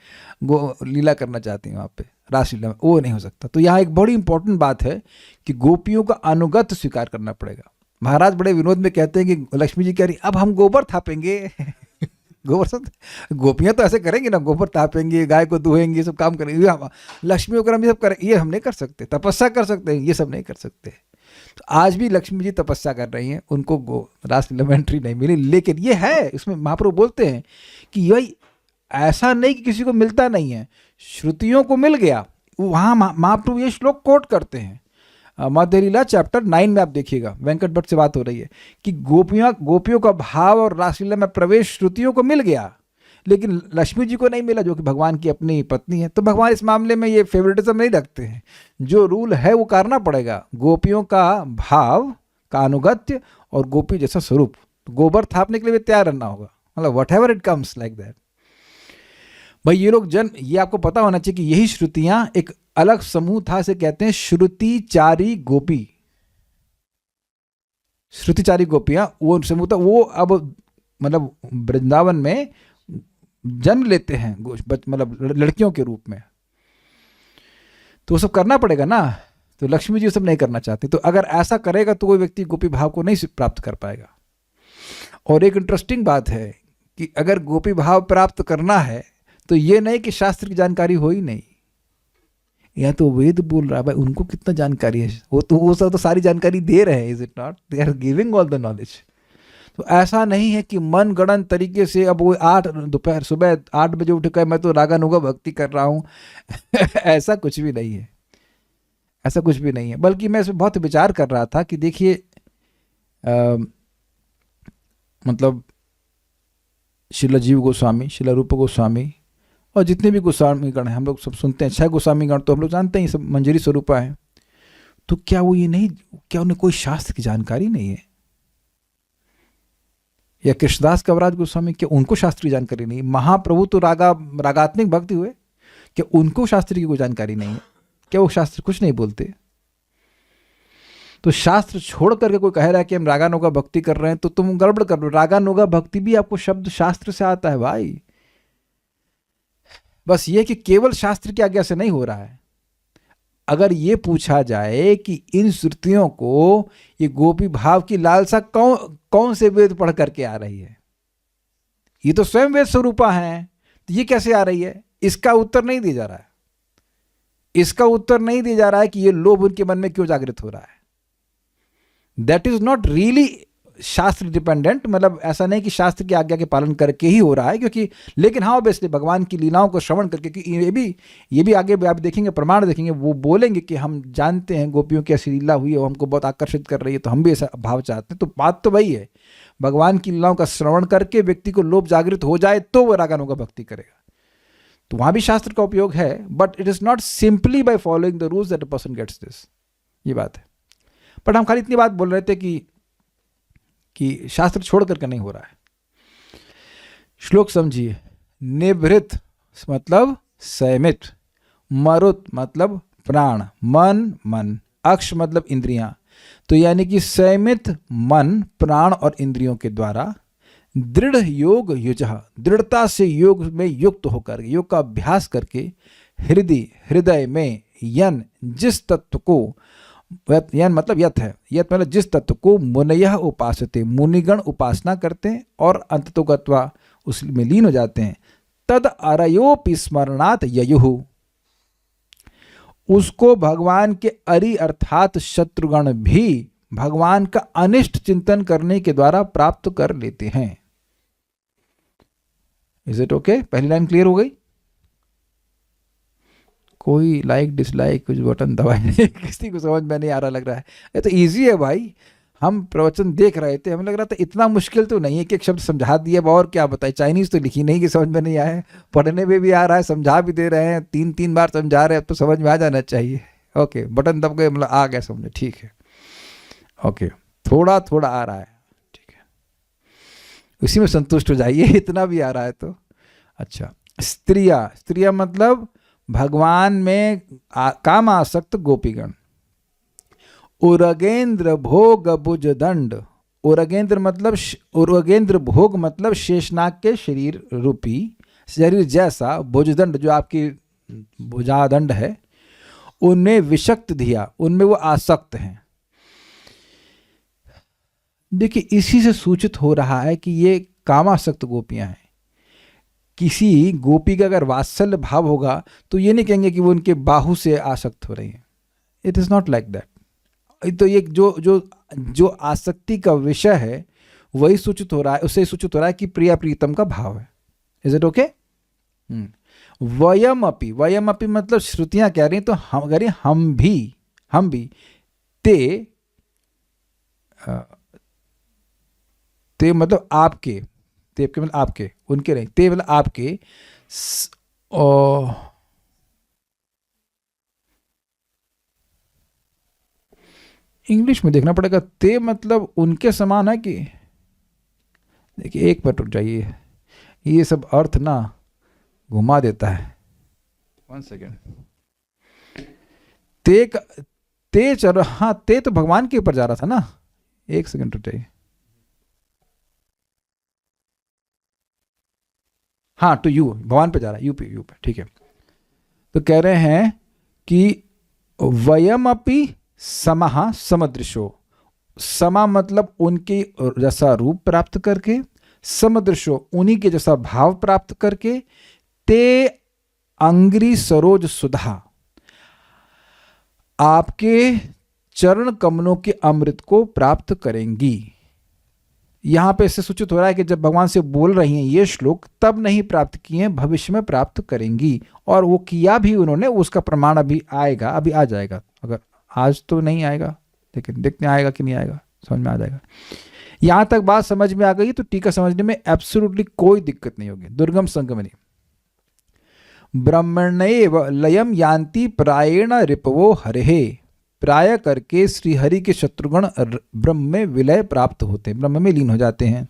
लीला करना चाहती हैं वहाँ पे रासलीला में, वो नहीं हो सकता। तो यहाँ एक बड़ी इंपॉर्टेंट बात है कि गोपियों का अनुगत स्वीकार करना पड़ेगा। महाराज बड़े विनोद में कहते हैं कि लक्ष्मी जी कह रही अब हम गोबर थापेंगे। गोबर सब गोपियाँ तो ऐसे करेंगी ना, गोबर थापेंगे, गाय को दुहेंगे, सब काम करेंगे। लक्ष्मी वगैरह हम ये सब करें, ये हम नहीं कर सकते। तपस्या कर सकते हैं, ये सब नहीं कर सकते। तो आज भी लक्ष्मी जी तपस्या कर रही हैं, उनको रासलीला में एंट्री नहीं मिली, लेकिन ये है, इसमें महाप्रभु बोलते हैं कि यही ऐसा नहीं कि किसी को मिलता नहीं है, श्रुतियों को मिल गया। वहाँ महाप्रभु ये श्लोक कोट करते हैं, मध्य लीला चैप्टर 9 में आप देखिएगा, वेंकट भट्ट से बात हो रही है कि गोपियों का भाव और रासलीला में प्रवेश श्रुतियों को मिल गया, लेकिन लक्ष्मी जी को नहीं मिला, जो कि भगवान की अपनी पत्नी है। तो भगवान इस मामले में ये फेवरेटिज्म नहीं रखते हैं, जो रूल है वो करना पड़ेगा। गोपियों का भाव का अनुगत्य और गोपी जैसा स्वरूप, तो गोबर थापने के लिए भी तैयार रहना होगा, मतलब what ever it comes like that. भाई ये लोग ये आपको पता होना चाहिए कि यही श्रुतियां एक अलग समूह था, इसे कहते हैं श्रुतिचारी गोपी। श्रुतिचारी गोपियां वो समूह था, वो अब मतलब वृंदावन में जन्म लेते हैं, मतलब लड़कियों के रूप में। तो वो सब करना पड़ेगा ना, तो लक्ष्मी जी सब नहीं करना चाहती। तो अगर ऐसा करेगा तो कोई व्यक्ति गोपी भाव को नहीं प्राप्त कर पाएगा। और एक इंटरेस्टिंग बात है कि अगर गोपी भाव प्राप्त करना है तो ये नहीं कि शास्त्र की जानकारी हो ही नहीं, या तो वेद बोल रहा है, भाई उनको कितना जानकारी है, वो सब तो सारी जानकारी दे रहे हैं, is it not, they are giving all the knowledge. तो ऐसा नहीं है कि मन गणन तरीके से अब वो सुबह 8 बजे उठ कर मैं तो रागानुगा भक्ति कर रहा हूँ ऐसा कुछ भी नहीं है, ऐसा कुछ भी नहीं है। बल्कि मैं इसमें बहुत विचार कर रहा था कि देखिए मतलब शिला जीव गोस्वामी, शिला रूप गोस्वामी और जितने भी गोस्वामी गण हैं, हम लोग सब सुनते हैं, 6 गोस्वामी गण तो हम लोग जानते हैं, सब मंजरी स्वरूपा है। तो क्या वो ये नहीं, क्या उन्हें कोई शास्त्र की जानकारी नहीं है? या कृष्णदास कविराज गोस्वामी, क्या उनको शास्त्र की जानकारी नहीं? महाप्रभु तो रागात्मिक भक्ति हुए, क्या उनको शास्त्र की कोई जानकारी नहीं है? क्या वो शास्त्र कुछ नहीं बोलते? तो शास्त्र छोड़ करके कोई कह रहा है कि हम रागानुगा भक्ति कर रहे हैं, तो तुम गड़बड़ कर रहे हो। रागानुगा भक्ति भी आपको शब्द शास्त्र से आता है भाई, बस ये कि केवल शास्त्र की आज्ञा से नहीं हो रहा है। अगर ये पूछा जाए कि इन श्रुतियों को ये गोपी भाव की लालसा कौन से वेद पढ़ करके आ रही है, ये तो स्वयं वेद स्वरूपा है, तो ये कैसे आ रही है? इसका उत्तर नहीं दिया जा रहा है। इसका उत्तर नहीं दिया जा रहा है कि ये लोभ उनके मन में क्यों जागृत हो रहा है। दैट इज नॉट रियली शास्त्र डिपेंडेंट, मतलब ऐसा नहीं कि शास्त्र की आज्ञा के पालन करके ही हो रहा है, क्योंकि लेकिन हाँ ऑब्वियसली भगवान की लीलाओं को श्रवण करके, क्योंकि ये भी आगे आप देखेंगे, प्रमाण देखेंगे, वो बोलेंगे कि हम जानते हैं गोपियों की ऐसी लीला हुई है, वो हमको बहुत आकर्षित कर रही है, तो हम भी ऐसा भाव चाहते हैं। तो बात तो वही है, भगवान की लीलाओं का श्रवण करके व्यक्ति को लोभ जागृत हो जाए तो वह रागानुगा भक्ति करेगा। तो वहां भी शास्त्र का उपयोग है, but it is not simply by following the rules that a person gets this, ये बात है। बट हम खाली इतनी बात बोल रहे थे कि शास्त्र छोड़ करके नहीं हो रहा है। श्लोक समझिए, निभृत मतलब संयमित, मरुत मतलब प्राण, मन, अक्ष मतलब इंद्रियां। तो यानी कि संयमित मन, प्राण और इंद्रियों के द्वारा दृढ़ योग युजः, दृढ़ता से योग में युक्त होकर, योग का अभ्यास करके, हृदय में यन जिस तत्व को, यन मतलब यत है, यत मतलब जिस तत्व को मुनयः उपासते, मुनिगण उपासना करते हैं और अंततोगत्वा उसमें लीन हो जाते हैं, तद अरयोपि स्मरणात् ययुः, उसको भगवान के अरि अर्थात शत्रुगण भी भगवान का अनिष्ट चिंतन करने के द्वारा प्राप्त कर लेते हैं। Is it okay? पहली लाइन क्लियर हो गई? कोई लाइक डिसलाइक कुछ बटन दबाए नहीं, किसी को समझ में नहीं आ रहा लग रहा है। ये तो इजी है भाई, हम प्रवचन देख रहे थे, हमें लग रहा था इतना मुश्किल तो नहीं है कि एक शब्द समझा दिया, और क्या बताए, चाइनीज तो लिखी नहीं कि समझ में नहीं आए, पढ़ने में भी आ रहा है, समझा भी दे रहे हैं, 3 बार समझा रहे हैं, अब तो समझ में आ जाना चाहिए। ओके, बटन दब गए, मतलब आ गया समझे, ठीक है। ओके, थोड़ा थोड़ा आ रहा है, ठीक है, उसी में संतुष्ट हो जाइए, इतना भी आ रहा है तो अच्छा। स्त्रिया मतलब भगवान में काम आसक्त गोपीगण। उरगेंद्र भोग भुज दंड, उरगेंद्र भोग मतलब शेषनाग के शरीर रूपी, शरीर जैसा भुजदंड जो आपकी भुजादंड है, उनमें विषक्त धिया, उनमें वो आसक्त हैं। देखिए इसी से सूचित हो रहा है कि ये कामासक्त गोपियां हैं। किसी गोपी का अगर वात्सल्य भाव होगा तो ये नहीं कहेंगे कि वो उनके बाहु से आसक्त हो रही हैं। It is not like that. तो ये जो जो जो आसक्ति का विषय है वही सूचित हो रहा है, उससे सूचित हो रहा है कि प्रिया प्रीतम का भाव है। Is it okay? वयम अपि मतलब श्रुतियां कह रही हैं, तो हम कह रही हैं हम भी ते मतलब आपके, ते के मतलब आपके, उनके नहीं, ते मतलब आपके इंग्लिश में देखना पड़ेगा। ते मतलब उनके समान है कि, देखिए एक मिनट रुक जाइए, ये सब अर्थ ना घुमा देता है। 1 सेकेंड। ते चल, हाँ ते तो भगवान के ऊपर जा रहा था ना। 1 सेकेंड रुक जाइए। हाँ टू यू, भगवान पे जा रहा है, यू पे, ठीक है। तो कह रहे हैं कि वयम अपि समहा समदृशो, समा मतलब उनके जैसा रूप प्राप्त करके, समदृशो उन्हीं के जैसा भाव प्राप्त करके, ते अंग्री सरोज सुधा आपके चरण कमलों के अमृत को प्राप्त करेंगी। यहां पे इससे सूचित हो रहा है कि जब भगवान से बोल रही हैं ये श्लोक, तब नहीं प्राप्त किए हैं, भविष्य में प्राप्त करेंगी। और वो किया भी उन्होंने, उसका प्रमाण अभी आएगा, अभी आ जाएगा। अगर आज तो नहीं आएगा, लेकिन देखते आएगा कि नहीं आएगा, समझ में आ जाएगा। यहां तक बात समझ में आ गई तो टीका समझने में एब्सोल्युटली कोई दिक्कत नहीं होगी। दुर्गम संगमनी ब्रह्मण्येव लयम यान्ति प्रायेण रिपवो हरेहे, प्राय करके श्री हरि के शत्रुगण ब्रह्म में विलय प्राप्त होते हैं, ब्रह्म में लीन हो जाते हैं।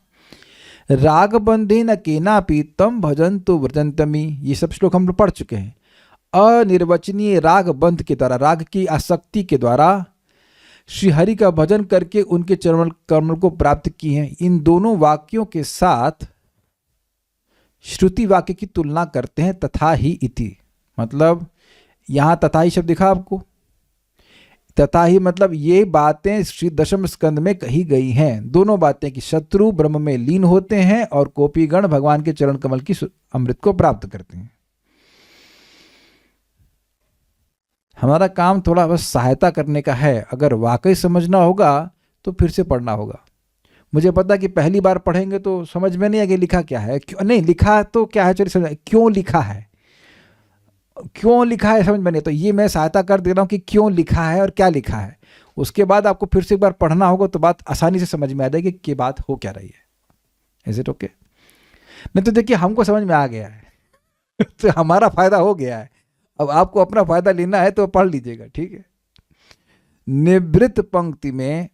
राग बंधेन केनापि तम भजन्तु व्रजन्तमि, ये सब श्लोक हम लोग पढ़ चुके हैं। अनिर्वचनीय राग बंध के द्वारा, राग की आसक्ति के द्वारा श्री हरि का भजन करके उनके चरण कमल को प्राप्त किए हैं। इन दोनों वाक्यों के साथ श्रुति वाक्य की तुलना करते हैं, तथा ही इति, मतलब यहां तथा ही शब्द दिखा आपको। तथा ही मतलब ये बातें श्री दशम स्कंद में कही गई हैं, दोनों बातें कि शत्रु ब्रह्म में लीन होते हैं और गोपीगण भगवान के चरण कमल की अमृत को प्राप्त करते हैं। हमारा काम थोड़ा बस सहायता करने का है। अगर वाकई समझना होगा तो फिर से पढ़ना होगा। मुझे पता कि पहली बार पढ़ेंगे तो समझ में नहीं आएगा लिखा क्या है, क्यों नहीं लिखा तो क्या है, चलिए समझ, क्यों लिखा है, क्यों लिखा है समझ में नहीं। तो ये मैं सहायता कर दे रहा हूँ कि क्यों लिखा है और क्या लिखा है। उसके बाद आपको फिर से एक बार पढ़ना होगा तो बात आसानी से समझ में आ जाएगी कि बात हो क्या रही है। Is it okay? नहीं तो देखिए हमको समझ में आ गया है तो हमारा फायदा हो गया है। अब आपको अपना फायदा लेना है तो पढ़ लीजिएगा, ठीक है। निवृत्त पंक्ति में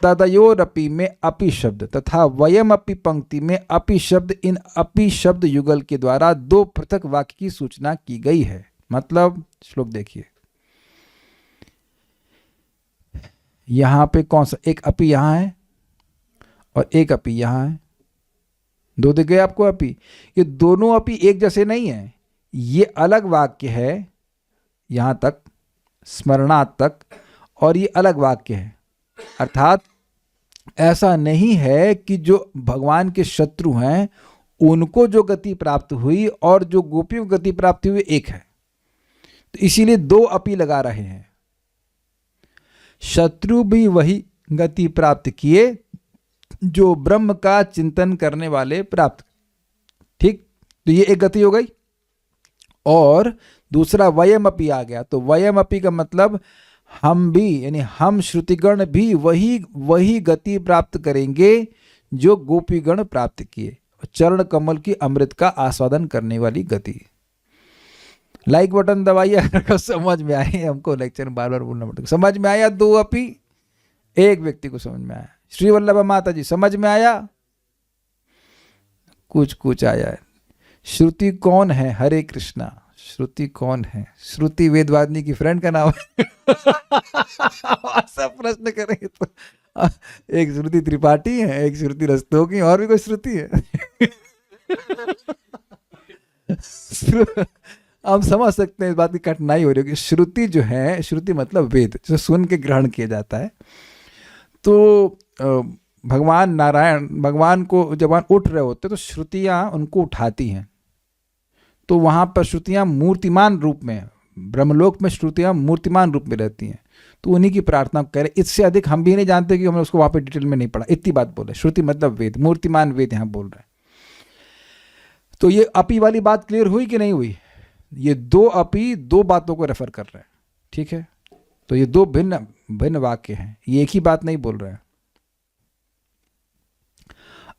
तदयोरपि में अपि शब्द तथा वयम अपि पंक्ति में अपि शब्द, इन अपि शब्द युगल के द्वारा दो पृथक वाक्य की सूचना की गई है। मतलब श्लोक देखिए, यहां पे कौन सा, एक अपि यहां है और एक अपि यहां है, दो दिख गए आपको अपि। ये दोनों अपि एक जैसे नहीं है, ये अलग वाक्य है यहां तक स्मरणात् तक, और ये अलग वाक्य है। अर्थात ऐसा नहीं है कि जो भगवान के शत्रु हैं उनको जो गति प्राप्त हुई और जो गोपियों को गति प्राप्त हुई एक है, तो इसीलिए दो अपि लगा रहे हैं। शत्रु भी वही गति प्राप्त किए जो ब्रह्म का चिंतन करने वाले प्राप्त, ठीक। तो ये एक गति हो गई। और दूसरा वयमपि आ गया, तो वयमपि का मतलब हम भी, यानी हम श्रुतिगण भी वही गति प्राप्त करेंगे जो गोपीगण प्राप्त किए, चरण कमल की अमृत का आस्वादन करने वाली गति। लाइक बटन दबाइए अगर समझ में आए। हमको लेक्चर बार बार बोलना पड़ेगा। समझ में आया? दो अपि एक व्यक्ति को समझ में आया। श्री वल्लभ माता जी समझ में आया? कुछ आया है। श्रुति कौन है? हरे कृष्णा। श्रुति कौन है? श्रुति वेदवादिनी की फ्रेंड का नाम है सब प्रश्न करेंगे तो एक श्रुति त्रिपाठी है, एक श्रुति रस्तोगी, और भी कोई श्रुति है हम समझ सकते हैं इस बात की कठिनाई हो रही है। श्रुति जो है, श्रुति मतलब वेद, जो सुन के ग्रहण किया जाता है। तो भगवान नारायण, भगवान को जब उठ रहे होते तो श्रुतियाँ उनको उठाती हैं। तो वहाँ पर श्रुतियाँ मूर्तिमान रूप में, ब्रह्मलोक में श्रुतियाँ मूर्तिमान रूप में रहती हैं। तो उन्हीं की प्रार्थना करें। इससे अधिक हम भी नहीं जानते कि हमने उसको वहाँ पे डिटेल में नहीं पढ़ा, इतनी बात बोले। श्रुति मतलब वेद, मूर्तिमान वेद यहाँ बोल रहे हैं। तो ये अपी वाली बात क्लियर हुई कि नहीं हुई? ये दो अपी दो बातों को रेफर कर रहे हैं, ठीक है। तो ये दो भिन्न भिन्न वाक्य हैं, ये एक ही बात नहीं बोल रहे हैं।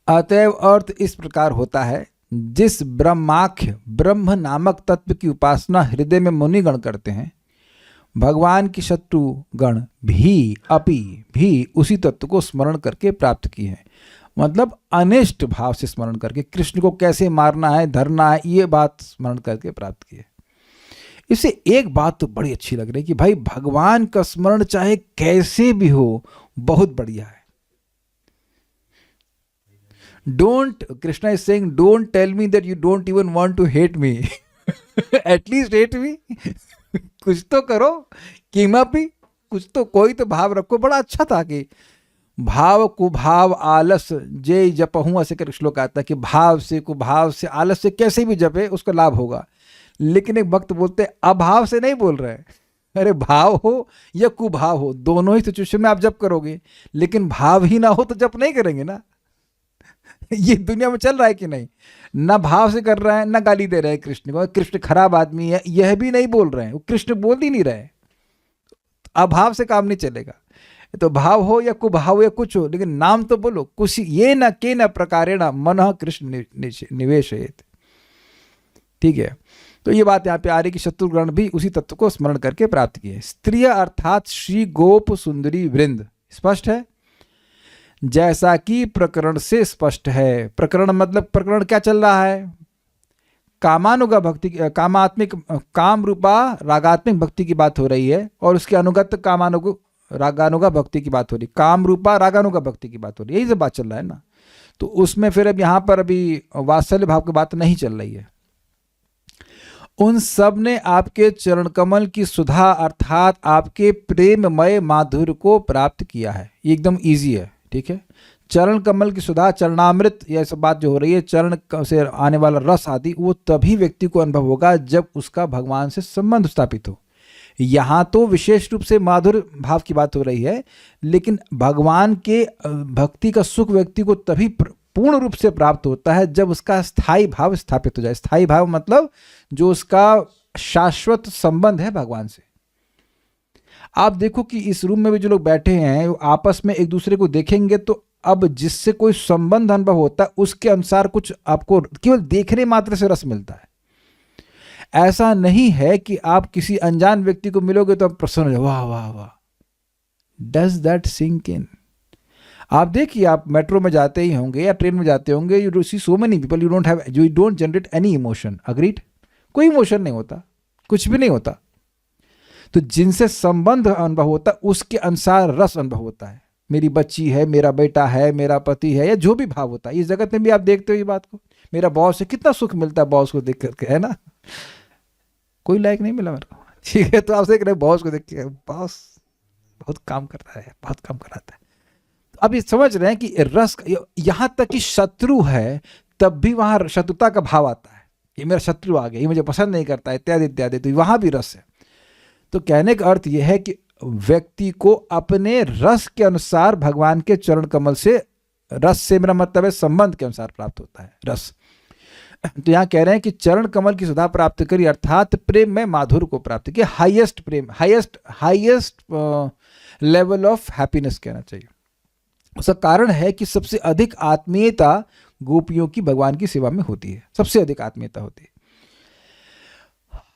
अतएव अर्थ इस प्रकार होता है, जिस ब्रह्माख्य ब्रह्म नामक तत्व की उपासना हृदय में मुनिगण करते हैं, भगवान की शत्रु गण भी अपि भी उसी तत्व को स्मरण करके प्राप्त किए हैं। मतलब अनिष्ट भाव से स्मरण करके, कृष्ण को कैसे मारना है, धरना है, ये बात स्मरण करके प्राप्त किए। इससे एक बात तो बड़ी अच्छी लग रही है कि भाई भगवान का स्मरण चाहे कैसे भी हो, बहुत बढ़िया है। Don't, Krishna is saying, don't tell me that you don't even want to hate me. At least hate me. कुछ तो करो, किमपि कुछ तो, कोई तो भाव रखो। बड़ा अच्छा था कि भाव कुभाव आलस जे जपहूं, ऐसे कर श्लोक आता है कि भाव से कुभाव से आलस से कैसे भी जपे उसको लाभ होगा। लेकिन एक भक्त बोलते अभाव से नहीं बोल रहे हैं। अरे भाव हो या कुभाव हो, दोनों ही सिचुएशन में आप जप करोगे, लेकिन भाव ही ना हो तो जप नहीं करेंगे ना। ये दुनिया में चल रहा है कि नहीं? ना भाव से कर रहा है, ना गाली दे रहे हैं कृष्ण को, कृष्ण खराब आदमी है, यह भी नहीं बोल रहे हैं, वो कृष्ण बोल ही नहीं रहे। अभाव से काम नहीं चलेगा। तो भाव हो या कुभाव हो या कुछ हो, लेकिन नाम तो बोलो। कुछ ये न के न प्रकारेण मनः कृष्ण निवेशयेत्। ठीक है, तो ये बात यहाँ पे आ रही कि शत्रुगण भी उसी तत्व को स्मरण करके प्राप्त किए। स्त्रिय अर्थात श्री गोप सुंदरी वृंद, स्पष्ट है जैसा कि प्रकरण से स्पष्ट है। प्रकरण मतलब प्रकरण क्या चल रहा है? कामानुगा भक्ति, कामात्मिक काम रूपा रागात्मिक भक्ति की बात हो रही है, और उसके अनुगत रागानुगा भक्ति की बात हो रही, काम रूपा रागानुगा भक्ति की बात हो रही है, यही सब बात चल रहा है ना। तो उसमें फिर अब यहाँ पर अभी वात्सल्य भाव की बात नहीं चल रही है। उन सब ने आपके चरण कमल की सुधा अर्थात आपके प्रेममय माधुर्य को प्राप्त किया है। ये एकदम ईजी है, ठीक है। चरण कमल की सुधा, चरणामृत, यह सब बात जो हो रही है, चरण से आने वाला रस आदि, वो तभी व्यक्ति को अनुभव होगा जब उसका भगवान से संबंध स्थापित हो। यहाँ तो विशेष रूप से माधुर्य भाव की बात हो रही है, लेकिन भगवान के भक्ति का सुख व्यक्ति को तभी पूर्ण रूप से प्राप्त होता है जब उसका स्थायी भाव स्थापित हो जाए। स्थायी भाव मतलब जो उसका शाश्वत संबंध है भगवान से। आप देखो कि इस रूम में भी जो लोग बैठे हैं, आपस में एक दूसरे को देखेंगे तो अब जिससे कोई संबंध अनुभव होता है उसके अनुसार कुछ आपको केवल देखने मात्र से रस मिलता है। ऐसा नहीं है कि आप किसी अनजान व्यक्ति को मिलोगे तो आप प्रसन्न हो, वाह वाह वाह। Does that sink in? आप देखिए, आप मेट्रो में जाते ही होंगे या ट्रेन में जाते होंगे, you see so many people you don't generate any emotion. Agreed? कोई इमोशन नहीं होता, कुछ भी नहीं होता। तो जिनसे संबंध अनुभव होता है उसके अनुसार रस अनुभव होता है। मेरी बच्ची है, मेरा बेटा है, मेरा पति है, या जो भी भाव होता है। इस जगत में भी आप देखते हो ये बात को। मेरा बॉस है, कितना सुख मिलता है बॉस को देख करके, है ना। कोई लायक नहीं मिला मेरे को, ठीक है। तो आप देख रहे बॉस को देख के, बॉस बहुत काम करता है, बहुत काम कराता है। अब ये समझ रहे हैं कि रस, यहां तक कि शत्रु है तब भी वहां शत्रुता का भाव आता है। ये मेरा शत्रु आ गया, ये मुझे पसंद नहीं करता, इत्यादि इत्यादि। तो वहां भी रस है। तो कहने का अर्थ यह है कि व्यक्ति को अपने रस के अनुसार भगवान के चरण कमल से, रस से मेरा मतलब है संबंध के अनुसार प्राप्त होता है रस। तो यहां कह रहे हैं कि चरण कमल की सुधा प्राप्त करी अर्थात प्रेम में माधुर्य को प्राप्त किया। Highest Prem, highest level of happiness कहना चाहिए। उसका कारण है कि सबसे अधिक आत्मीयता गोपियों की भगवान की सेवा में होती है, सबसे अधिक आत्मीयता होती है।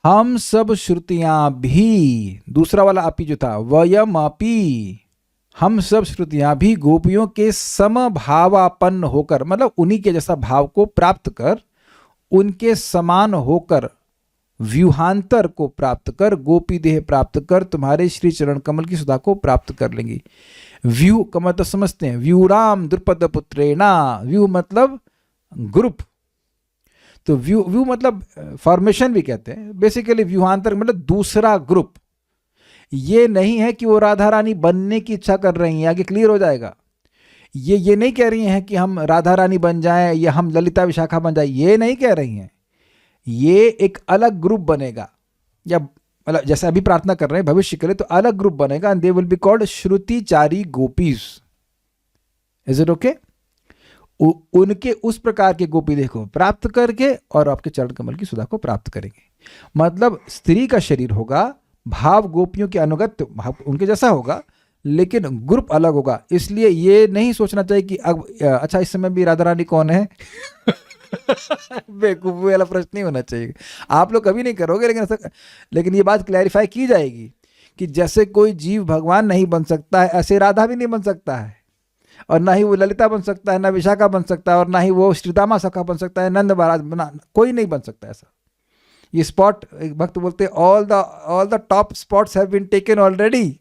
हम सब श्रुतियां भी, दूसरा वाला अपी जो था, वयम अपी, हम सब श्रुतियां भी गोपियों के समभावापन्न होकर, मतलब उन्हीं के जैसा भाव को प्राप्त कर, उनके समान होकर, व्यूहांतर को प्राप्त कर, गोपी देह प्राप्त कर, तुम्हारे श्री चरण कमल की सुधा को प्राप्त कर लेंगी। व्यू का मतलब समझते हैं, व्यूराम द्रुपद पुत्रेणा। व्यू मतलब ग्रुप, तो व्यू मतलब फॉर्मेशन भी कहते हैं। बेसिकली व्यूहांतर मतलब दूसरा ग्रुप। ये नहीं है कि वो राधा रानी बनने की इच्छा कर रही हैं, आगे क्लियर हो जाएगा। ये नहीं कह रही हैं कि हम राधा रानी बन जाएं या हम ललिता विशाखा बन जाए, ये नहीं कह रही हैं। ये एक अलग ग्रुप बनेगा, या मतलब जैसे अभी प्रार्थना कर रहे हैं भविष्य के लिए, तो अलग ग्रुप बनेगा and they will be called Shrutichari Gopis. Is it okay? उनके उस प्रकार के गोपी देखो प्राप्त करके और आपके चरण कमल की सुधा को प्राप्त करेंगे। मतलब स्त्री का शरीर होगा, भाव गोपियों के अनुगत भाव उनके जैसा होगा, लेकिन ग्रुप अलग होगा। इसलिए ये नहीं सोचना चाहिए कि अब अच्छा इस समय भी राधा रानी कौन है बेवकूफ़ी वाला प्रश्न नहीं होना चाहिए। आप लोग कभी नहीं करोगे, लेकिन ये बात क्लैरिफाई की जाएगी कि जैसे कोई जीव भगवान नहीं बन सकता है, ऐसे राधा भी नहीं बन सकता है, और ना ही वो ललिता बन सकता है, ना विशाखा बन सकता है, और ना ही वो श्रीदामा सखा बन सकता है, नंद महाराज बना, कोई नहीं बन सकता ऐसा। ये स्पॉट, एक भक्त बोलते हैं all the top spots have been taken already.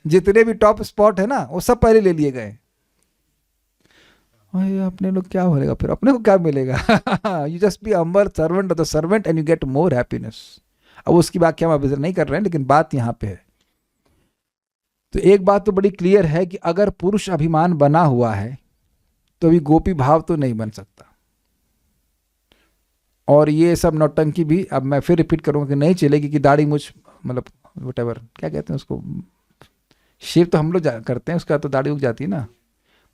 जितने भी टॉप स्पॉट है ना वो सब पहले ले लिए गए। अपने लोग क्या मिलेगा फिर, अपने को क्या मिलेगा? You just be humble servant of the servant and you get more happiness. अब उसकी व्याख्या हम अभी नहीं कर रहे हैं, लेकिन बात यहाँ पे है। तो एक बात तो बड़ी क्लियर है कि अगर पुरुष अभिमान बना हुआ है तो अभी गोपी भाव तो नहीं बन सकता। और ये सब नौटंकी भी, अब मैं फिर रिपीट करूँगा कि नहीं चलेगी कि दाढ़ी मुझ मतलब व्हाटएवर क्या कहते हैं उसको, शेव तो हम लोग करते हैं, उसका तो दाढ़ी उग जाती है ना।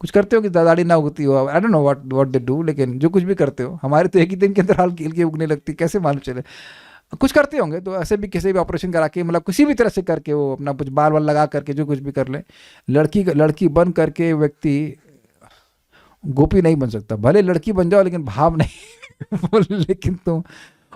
कुछ करते हो कि दाढ़ी ना उगती हो, I don't know what they do, लेकिन जो कुछ भी करते हो, हमारे तो एक ही दिन के अंदर हल्की उगने लगती, कैसे मालूम चले। कुछ करते होंगे तो ऐसे भी किसी भी ऑपरेशन करा के, मतलब किसी भी तरह से करके वो अपना कुछ बाल वाल लगा करके जो कुछ भी कर ले, लड़की बन करके व्यक्ति गोपी नहीं बन सकता। भले लड़की बन जाओ लेकिन भाव नहीं लेकिन तो,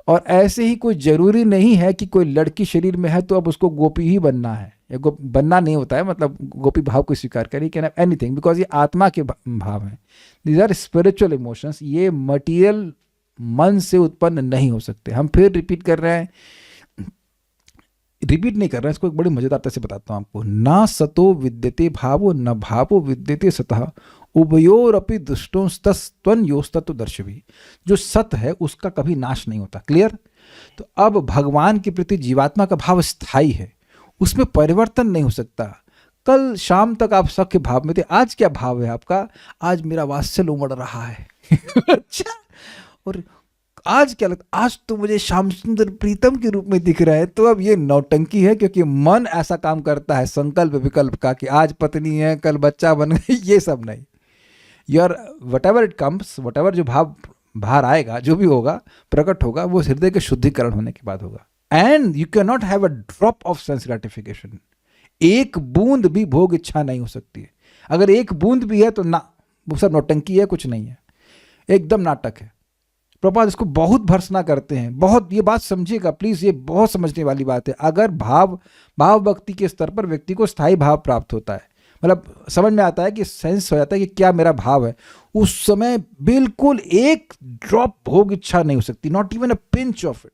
और ऐसे ही कोई जरूरी नहीं है कि कोई लड़की शरीर में है तो अब उसको गोपी ही बनना है, या बनना नहीं होता है, मतलब गोपी भाव को स्वीकार करिए, कैन हैव एनीथिंग, बिकॉज ये आत्मा के भाव हैं। दीज आर स्पिरिचुअल इमोशंस, ये मटीरियल मन से उत्पन्न नहीं हो सकते। हम फिर रिपीट कर रहे हैं, रिपीट नहीं कर रहे हैं, इसको एक बड़ी मजेदार तरह से बताता हूँ आपको। ना सतो विद्यते भावो न भावो विद्यते सतः उभयोरपि दुष्टोस्तस्त्वन् योस्तत्व दर्शवी। जो सत है उसका कभी नाश नहीं होता। क्लियर? तो अब भगवान के प्रति जीवात्मा का भाव स्थायी है, उसमें परिवर्तन नहीं हो सकता। कल शाम तक आप सख्य भाव में थे, आज क्या भाव है आपका? आज मेरा वात्सल्य उमड़ रहा है अच्छा, और आज क्या लगता, आज तो मुझे श्याम सुंदर प्रीतम के रूप में दिख रहा है। तो अब ये नौटंकी है, क्योंकि मन ऐसा काम करता है संकल्प विकल्प का कि आज पत्नी है कल बच्चा बन गई, ये सब नहीं। Your what ever it comes, what ever जो भाव बाहर आएगा, जो भी होगा प्रकट होगा, वो हृदय के शुद्धिकरण होने के बाद होगा। And you can not have a drop of sense gratification. एक बूंद भी भोग इच्छा नहीं हो सकती है। अगर एक बूंद भी है तो ना, वो सब नौटंकी है, कुछ नहीं है, एकदम नाटक है। प्रभुपाद इसको बहुत भर्त्सना करते हैं, बहुत, ये बात समझिएगा प्लीज, ये बहुत समझने वाली बात है। अगर भाव भक्ति के स्तर पर व्यक्ति को स्थायी भाव प्राप्त होता है, मतलब समझ में आता है कि सेंस हो जाता है कि क्या मेरा भाव है, उस समय बिल्कुल एक ड्रॉप भोग इच्छा नहीं हो सकती, not even a pinch of it.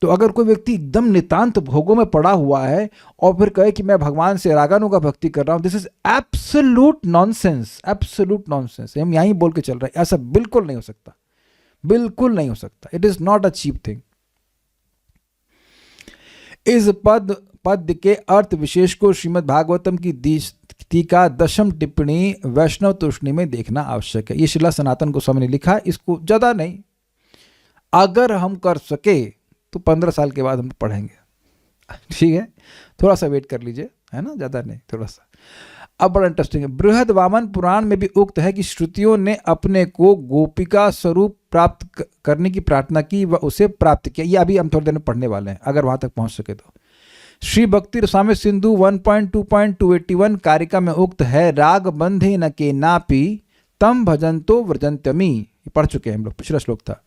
तो अगर कोई व्यक्ति एकदम नितांत भोगों में पड़ा हुआ है और फिर कहे कि मैं भगवान से रागानुगा भक्ति कर रहा हूं, this is absolute nonsense, absolute nonsense. हम यहीं बोल के चल रहे हैं, ऐसा बिल्कुल नहीं हो सकता, बिल्कुल नहीं हो सकता। It is not a cheap thing. इस पद के अर्थ विशेष को श्रीमद् भागवतम की टीका 10वीं टिप्पणी वैष्णव तूष्णी में देखना आवश्यक है। ये श्रीला सनातन गोस्वामी ने लिखा, इसको ज्यादा नहीं, अगर हम कर सके तो 15 साल के बाद हम पढ़ेंगे, ठीक है? थोड़ा सा वेट कर लीजिए, है ना, ज्यादा नहीं, थोड़ा सा। अब बड़ा इंटरेस्टिंग है, बृहद वामन पुराण में भी उक्त है कि श्रुतियों ने अपने को गोपिका स्वरूप प्राप्त करने की प्रार्थना की व उसे प्राप्त किया। ये अभी हम थोड़ी देर में पढ़ने वाले हैं, अगर वहां तक पहुंच सके तो। श्री भक्ति रसामृत सिंधु 1.2.281 कारिका में उक्त है, राग बंधे न के नापी तम भजंतो व्रजंत्यमी। पढ़ चुके हैं हम लोग, पिछला श्लोक था।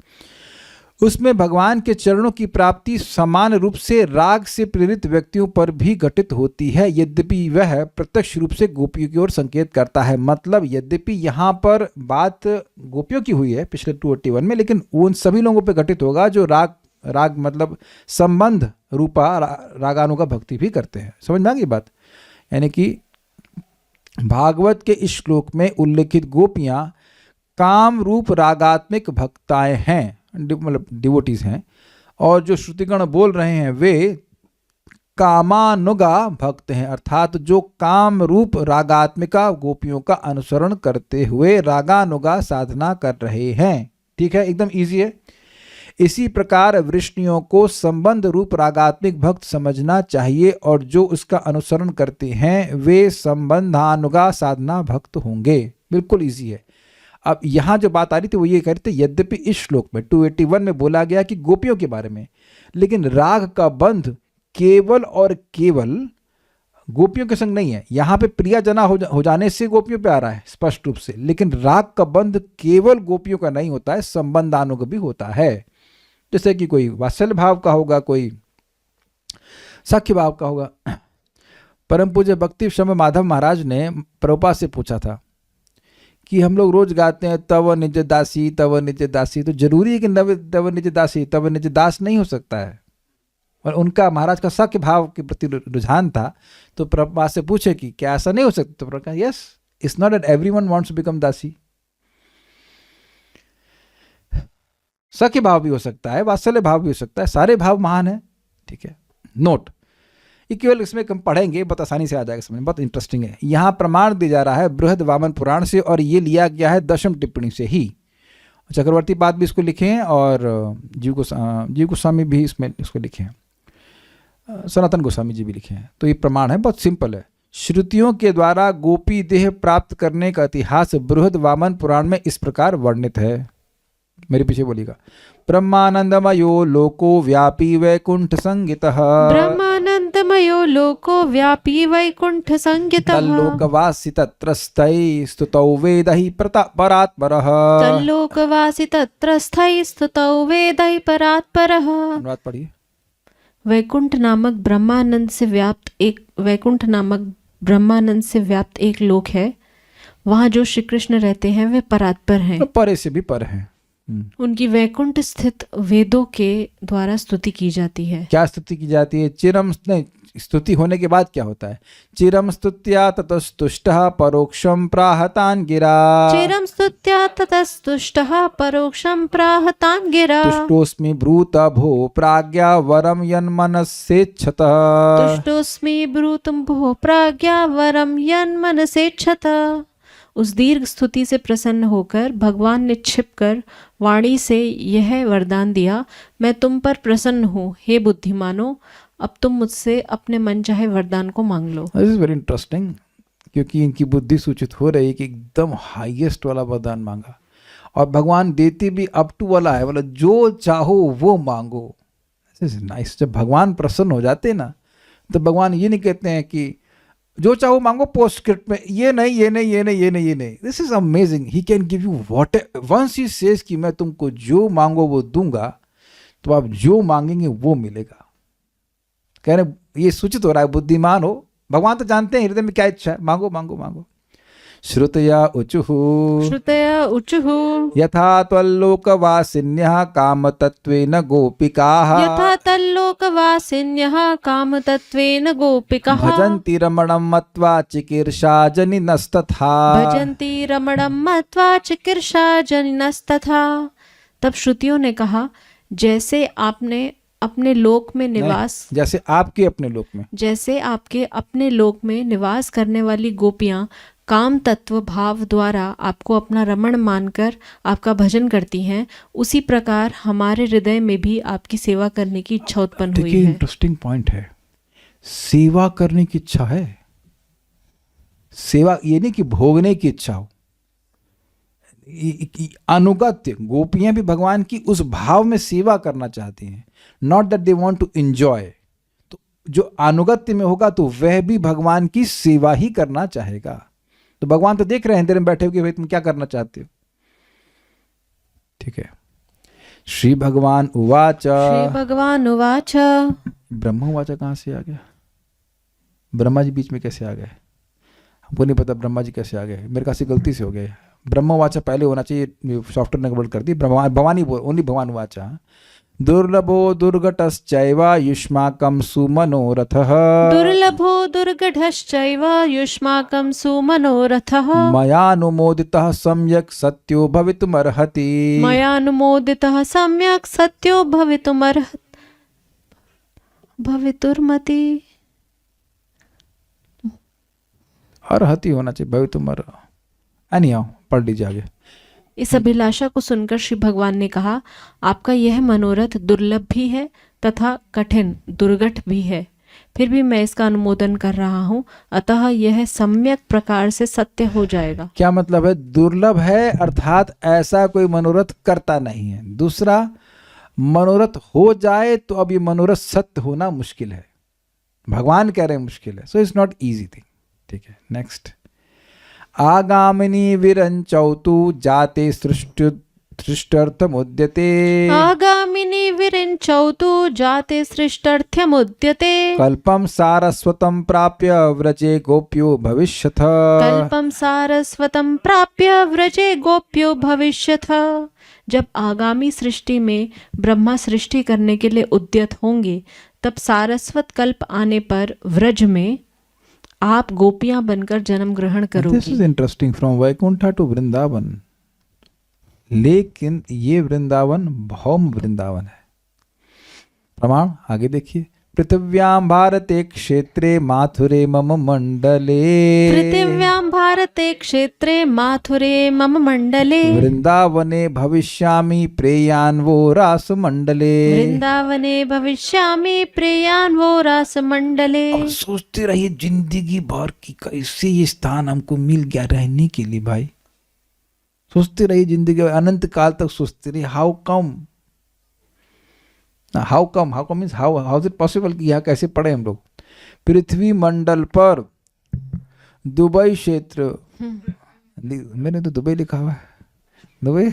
उसमें भगवान के चरणों की प्राप्ति समान रूप से राग से प्रेरित व्यक्तियों पर भी घटित होती है, यद्यपि वह प्रत्यक्ष रूप से गोपियों की ओर संकेत करता है। मतलब यद्यपि यहाँ पर बात गोपियों की हुई है पिछले 281 में, लेकिन उन सभी लोगों पर घटित होगा जो राग मतलब संबंध रूपा रागानुगा भक्ति भी करते हैं। समझ में आ गई बात? यानी कि भागवत के इस श्लोक में उल्लेखित गोपियां काम रूप रागात्मिक भक्ताएं हैं, मतलब डिवोटीज हैं, और जो श्रुतिगण बोल रहे हैं वे कामानुगा भक्त हैं, अर्थात जो काम रूप रागात्मिका गोपियों का अनुसरण करते हुए रागानुगा साधना कर रहे हैं। ठीक है, एकदम इजी है। इसी प्रकार वृष्णियों को संबंध रूप रागात्मिक भक्त समझना चाहिए और जो उसका अनुसरण करते हैं वे संबंधानुगा साधना भक्त होंगे। बिल्कुल इजी है। अब यहाँ जो बात आ रही थी वो ये कह रहे थे, यद्यपि इस श्लोक में 281 में बोला गया कि गोपियों के बारे में, लेकिन राग का बंध केवल और केवल गोपियों के संग नहीं है। यहाँ पे प्रिया जना हो जाने से गोपियों पे आ रहा है स्पष्ट रूप से, लेकिन राग का बंध केवल गोपियों का नहीं होता है, संबंधानुग भी होता है। जैसे कि कोई वात्सल्य भाव का होगा, कोई सख्य भाव का होगा। परम पूज्य भक्ति शर्मा माधव महाराज ने प्रभुपाद से पूछा था कि हम लोग रोज गाते हैं तव निज दासी तव निज दासी, तो जरूरी है कि तव निज दासी तव निज दास नहीं हो सकता है। और उनका महाराज का सख्य भाव के प्रति रुझान था, तो प्रभुपाद से पूछे कि क्या ऐसा नहीं हो सकता? तो प्रभुपाद कहा, yes, it's not that everyone wants to become dasi. सख्य भाव भी हो सकता है, वात्सल्य भाव भी हो सकता है, सारे भाव महान है। ठीक है, नोट ये केवल इसमें हम पढ़ेंगे, बहुत आसानी से आ जाएगा समझ में, बहुत इंटरेस्टिंग है। यहाँ प्रमाण दिया जा रहा है बृहद वामन पुराण से, और ये लिया गया है 10वीं टिप्पणी से ही। चक्रवर्ती पाद भी इसको लिखे हैं और जीव गोस्वामी भी इसमें इसको लिखे हैं, सनातन गोस्वामी जी भी लिखे हैं। तो ये प्रमाण है, बहुत सिंपल है। श्रुतियों के द्वारा गोपी देह प्राप्त करने का इतिहास बृहद वामन पुराण में इस प्रकार वर्णित है। मेरे पीछे बोलिएगा। ब्रह्मानंदमयो लोको व्यापी वैकुंठ संगितः, ब्रह्मानंदमयो लोको व्यापी वैकुंठ संगितः, तल्लोकवासी तत्रस्थै स्तुतौ वेदहि परात्परः, तल्लोकवासी तत्रस्थै स्तुतौ वेदहि परात्परः। अनुवाद पढ़िए। वैकुंठ नामक ब्रह्मानंद से व्याप्त एक लोक है। वहाँ जो श्री कृष्ण रहते हैं वे परात्पर हैं, परे से भी पर हैं। उनकी वैकुंठ स्थित वेदों के द्वारा स्तुति की जाती है। क्या स्तुति की जाती है? चिरम नहीं, स्तुति होने के बाद क्या होता है? चिरम स्तुत्या ततस्तुष्टः परोक्षम प्राहतान गिरा, चिरम स्तुत्या ततस्तुष्टः परोक्षम प्राहतान गिरा, तुष्टोस्मि ब्रूत भो प्राज्ञा वरम यन्मनसेच्छतः, तुष्टोस्मि ब्रूतम भो प्राज्ञा वरम यन्मनसेच्छतः। उस दीर्घ स्तुति से प्रसन्न होकर भगवान ने छिपकर वाणी से यह वरदान दिया, मैं तुम पर प्रसन्न हूँ, हे बुद्धिमानो, अब तुम मुझसे अपने मन चाहे वरदान को मांग लो। दिस इज वेरी इंटरेस्टिंग, क्योंकि इनकी बुद्धि सूचित हो रही है कि एकदम हाईएस्ट वाला वरदान मांगा, और भगवान देते भी अप टू वाला है, बोला जो चाहो वो मांगो। This is nice. जब भगवान प्रसन्न हो जाते ना, तो भगवान ये नहीं कहते हैं कि जो चाहो मांगो पोस्टस्क्रिप्ट में, ये नहीं ये नहीं ये नहीं ये नहीं ये नहीं। This is amazing. He can give you what once he says कि मैं तुमको जो मांगो वो दूंगा, तो आप जो मांगेंगे वो मिलेगा। कह रहे ये सूचित हो रहा है बुद्धिमान हो। भगवान तो जानते हैं हृदय में क्या इच्छा है, मांगो मांगो मांगो। श्रुतया उचुः यथा त्वल्लोकवासिन्यः कामतत्त्वेन गोपिकाः, यथा तल्लोकवासिन्यः कामतत्त्वेन गोपिकाः, भजन्ति रमणं मत्वा चिकीर्षा जनिनस्तथा, भजन्ति रमणं मत्वा चिकीर्षा जनिनस्तथा। तब श्रुतियों ने कहा, जैसे आपने अपने लोक में निवास, जैसे आपके अपने लोक में, जैसे आपके अपने लोक में निवास करने वाली गोपियां काम तत्व भाव द्वारा आपको अपना रमण मानकर आपका भजन करती हैं, उसी प्रकार हमारे हृदय में भी आपकी सेवा करने की इच्छा उत्पन्न हुई है। इंटरेस्टिंग पॉइंट है। सेवा करने की इच्छा है। सेवा ये नहीं कि भोगने की इच्छा हो, अनुगत्य। गोपियां भी भगवान की उस भाव में सेवा करना चाहती हैं, not that they want to enjoy. तो जो अनुगत्य में होगा तो वह भी भगवान की सेवा ही करना चाहेगा। तो भगवान तो देख रहे हैं अंधेरे में बैठे हुए, भाई तुम क्या करना चाहते हो। ठीक है। श्री भगवान उवाच, श्री भगवान उवाच, ब्रह्म उवाच कहां से आ गया? ब्रह्मा जी बीच में कैसे आ गए? हमको नहीं पता ब्रह्मा जी कैसे आ गए, मेरे ख्याल से गलती से हो गए। ब्रह्म उवाच पहले होना चाहिए, सॉफ्टवेयर ने गड़बड़ कर दी। भवानी ओनली भगवान उवाच। दुर्लभो दुर्घटश्चैव युष्माकं सुमनोरथः, दुर्लभो दुर्घटश्चैव युष्माकं सुमनोरथः, मयानुमोदितः सम्यक् सत्यो भवितुमर्हति, मयानुमोदितः सम्यक् सत्यो भवितुर्मति, अर्हति होना चाहिए, भवितुमर्हति। एनीहाउ पढ़ लीजिए आगे। इस अभिलाषा को सुनकर श्री भगवान ने कहा, आपका यह मनोरथ दुर्लभ भी है तथा कठिन दुर्घट भी है, फिर भी मैं इसका अनुमोदन कर रहा हूँ, अतः यह सम्यक प्रकार से सत्य हो जाएगा। क्या मतलब है? दुर्लभ है अर्थात ऐसा कोई मनोरथ करता नहीं है। दूसरा, मनोरथ हो जाए तो अब ये मनोरथ सत्य होना मुश्किल है। भगवान कह रहे हैं मुश्किल है, so it's not easy thing. ठीक है, नेक्स्ट। आगामिनी विरंचौतु जाते सृष्टर्थमुद्यते आगामिनी विरिञ्चौतु जाते सृष्टर्थमुद्यते कल्पम सारस्वतं प्राप्य व्रजे गोप्यो भविष्यथ। कल्पम सारस्वतं प्राप्य व्रजे गोप्यो भविष्यथ। जब आगामी सृष्टि में ब्रह्मा सृष्टि करने के लिए उद्यत होंगे, तब सारस्वत कल्प आने पर व्रज में आप गोपियां बनकर जन्म ग्रहण दिस करोगी। Is interesting, from Vaikuntha to Vrindavan. लेकिन ये वृंदावन भौम वृंदावन है। प्रमाण आगे देखिए। पृथिव्यां भारते क्षेत्रे माथुरे मम मंडले पृथिव्यां भारते क्षेत्रे माथुरे मम मंडले वृंदावने भविष्यामि प्रेयान्वो रास मंडले। वृंदावने भविष्यामि प्रेयान्वो रास मंडले। अब सोचते रहिए जिंदगी भर की कैसे ये स्थान हमको मिल गया रहने के लिए। भाई सोचते रहिए जिंदगी अनंत काल तक सोचते रहिए, how come means how is it possible कि यहाँ कैसे पड़े हम लोग। पृथ्वी मंडल पर दुबई क्षेत्र, मैंने तो दुबई लिखा हुआ है, दुबई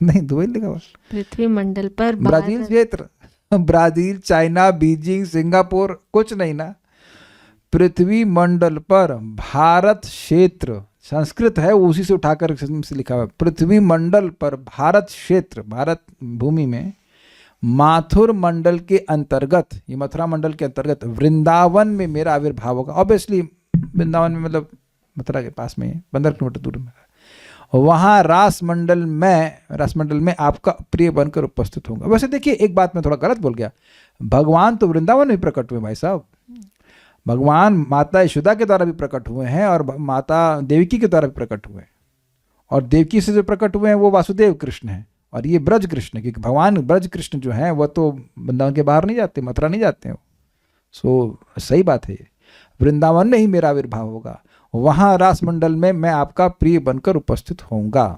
नहीं, दुबई लिखा हुआ। पृथ्वी मंडल पर ब्राजील क्षेत्र, ब्राजील, चाइना, बीजिंग, सिंगापुर, कुछ नहीं ना। पृथ्वी मंडल पर भारत क्षेत्र, संस्कृत है उसी से उठाकर से लिखा हुआ है। पृथ्वी मंडल पर भारत क्षेत्र, भारत भूमि में माथुर मंडल के अंतर्गत, ये मथुरा मंडल के अंतर्गत वृंदावन में मेरा आविर्भाव होगा। ऑब्वियसली वृंदावन में मतलब मथुरा के पास में 15 किलोमीटर दूर में, वहाँ रास मंडल में आपका प्रिय बनकर उपस्थित होगा। वैसे देखिए एक बात मैं थोड़ा गलत बोल गया, भगवान तो वृंदावन में प्रकट हुए भाई साहब। भगवान माता यशोदा के द्वारा भी प्रकट हुए हैं और माता देवकी के द्वारा भी प्रकट हुए हैं, और देवकी से जो प्रकट हुए हैं वो वासुदेव कृष्ण हैं, और ये ब्रज कृष्ण, क्योंकि भगवान ब्रज कृष्ण जो हैं वह तो वृंदावन के बाहर नहीं जाते, मथुरा नहीं जाते हैं। सो सही बात है, ये वृंदावन में ही मेरा आविर्भाव होगा, वहाँ रास मंडल में मैं आपका प्रिय बनकर उपस्थित होऊंगा।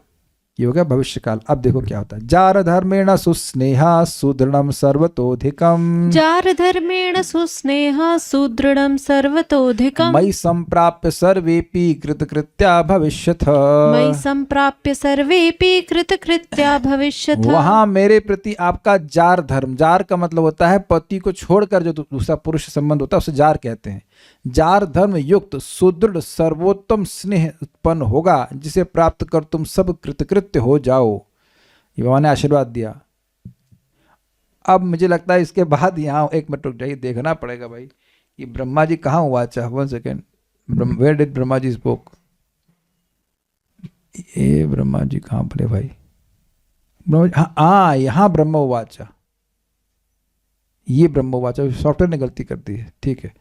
ये हो गया भविष्य काल। अब देखो क्या होता है। जार धर्मेण सुस्नेहा सुदृढ़ सर्वतोधिकम, जार धर्मेण सुस्नेहा सुदृढ़ं सर्वतोधिकम् मयि संप्राप्य सर्वेपि कृतकृत्या भविष्यथ, मयि संप्राप्य सर्वेपि कृतकृत्या भविष्यथ। वहां मेरे प्रति आपका जार धर्म, जार का मतलब होता है पति को छोड़कर जो दूसरा पुरुष संबंध होता है उसे जार कहते हैं। जार धर्म युक्त सुदृढ़ सर्वोत्तम स्नेह उत्पन्न होगा, जिसे प्राप्त कर तुम सब कृतकृत्य हो जाओ। ये भगवान ने आशीर्वाद दिया। अब मुझे लगता है इसके बाद यहाँ एक मिनट रुक जाइए, देखना पड़ेगा भाई ये ब्रह्मा जी कहाँ हुआ। अच्छा 1 second, where did Brahma ji spoke? ये ब्रह्मा जी कहाँ पड़े भाई? हाँ यहाँ ब्रह्म उवाचा, ये ब्रह्म उवाचा, सॉफ्टवेयर ने गलती कर दी है। ठीक है,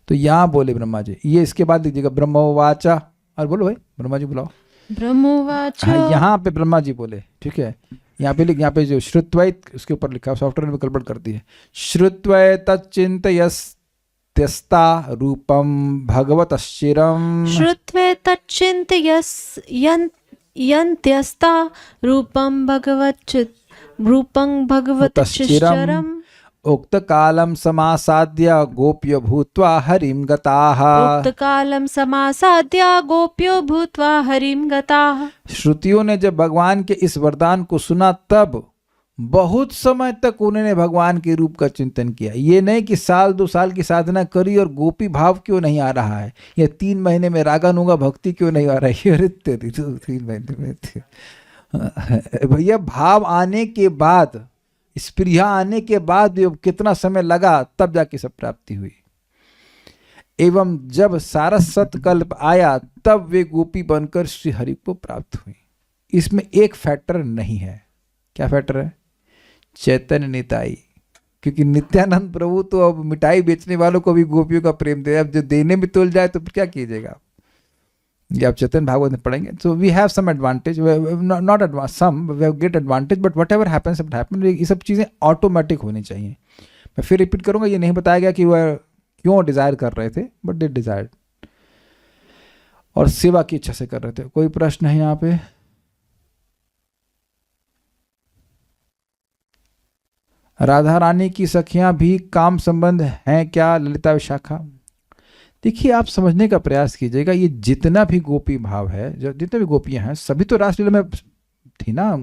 तो यहाँ बोले ब्रह्मा जी, ये इसके बाद लीजिएगा ब्रह्म उवाचा, और बोलो भाई ब्रह्मा जी बुलाओ। ब्रह्मोवाच। हाँ यहाँ पे ब्रह्मा जी बोले, ठीक है। यहाँ पे यहाँ पे जो श्रुत्वैत उसके ऊपर लिखा, सॉफ्टवेयर में गड़बड़ कर दी है। श्रुत्वैत चिंतयस्त्यस्ता रूपम भगवतश्चिरम, श्रुत्वैतच्चिन्तयन्त्यस्ता रूपं भगवतश्चिरम् उक्त कालम समासाद्य गोप्यो भूत्वा हरिम गताः, उक्त कालम समासाद्य गोप्यो भूत्वा हरिम गताः। श्रुतियों ने जब भगवान के इस वरदान को सुना तब बहुत समय तक उन्होंने भगवान के रूप का चिंतन किया। ये नहीं कि 1-2 साल की साधना करी और गोपी भाव क्यों नहीं आ रहा है, या 3 महीने में रागानुगा भक्ति क्यों नहीं आ रही है। अरे 3 महीने में भैया भाव आने के बाद, स्पृहा आने के बाद कितना समय लगा, तब जाके सब प्राप्ति हुई। एवं जब सारस्वत कल्प आया तब वे गोपी बनकर श्री हरि को प्राप्त हुई। इसमें एक फैक्टर नहीं है। क्या फैक्टर है? चैतन्य निताई। क्योंकि नित्यानंद प्रभु तो अब मिठाई बेचने वालों को भी गोपियों का प्रेम दे, अब जो देने में तुल जाए तो क्या कीजिएगा। ये आप चैतन्य भागवत में पढ़ेंगे. So we have some advantage, not advance, some we have great advantage, but whatever happens it happen. ये सब चीज़ें ऑटोमेटिक होनी चाहिए. मैं फिर रिपीट करूँगा, ये नहीं बताया गया कि वह क्यों डिज़ायर कर रहे थे, बट दे डिज़ायर्ड, और सेवा की इच्छा से कर रहे थे. कोई प्रश्न है यहाँ पे? राधा रानी की सखियां भी काम संबंध हैं क्या ललिता विशाखा? देखिए, आप समझने का प्रयास कीजिएगा, ये जितना भी गोपी भाव है, जो जितने भी गोपियां हैं, सभी तो रासलीला में थी ना.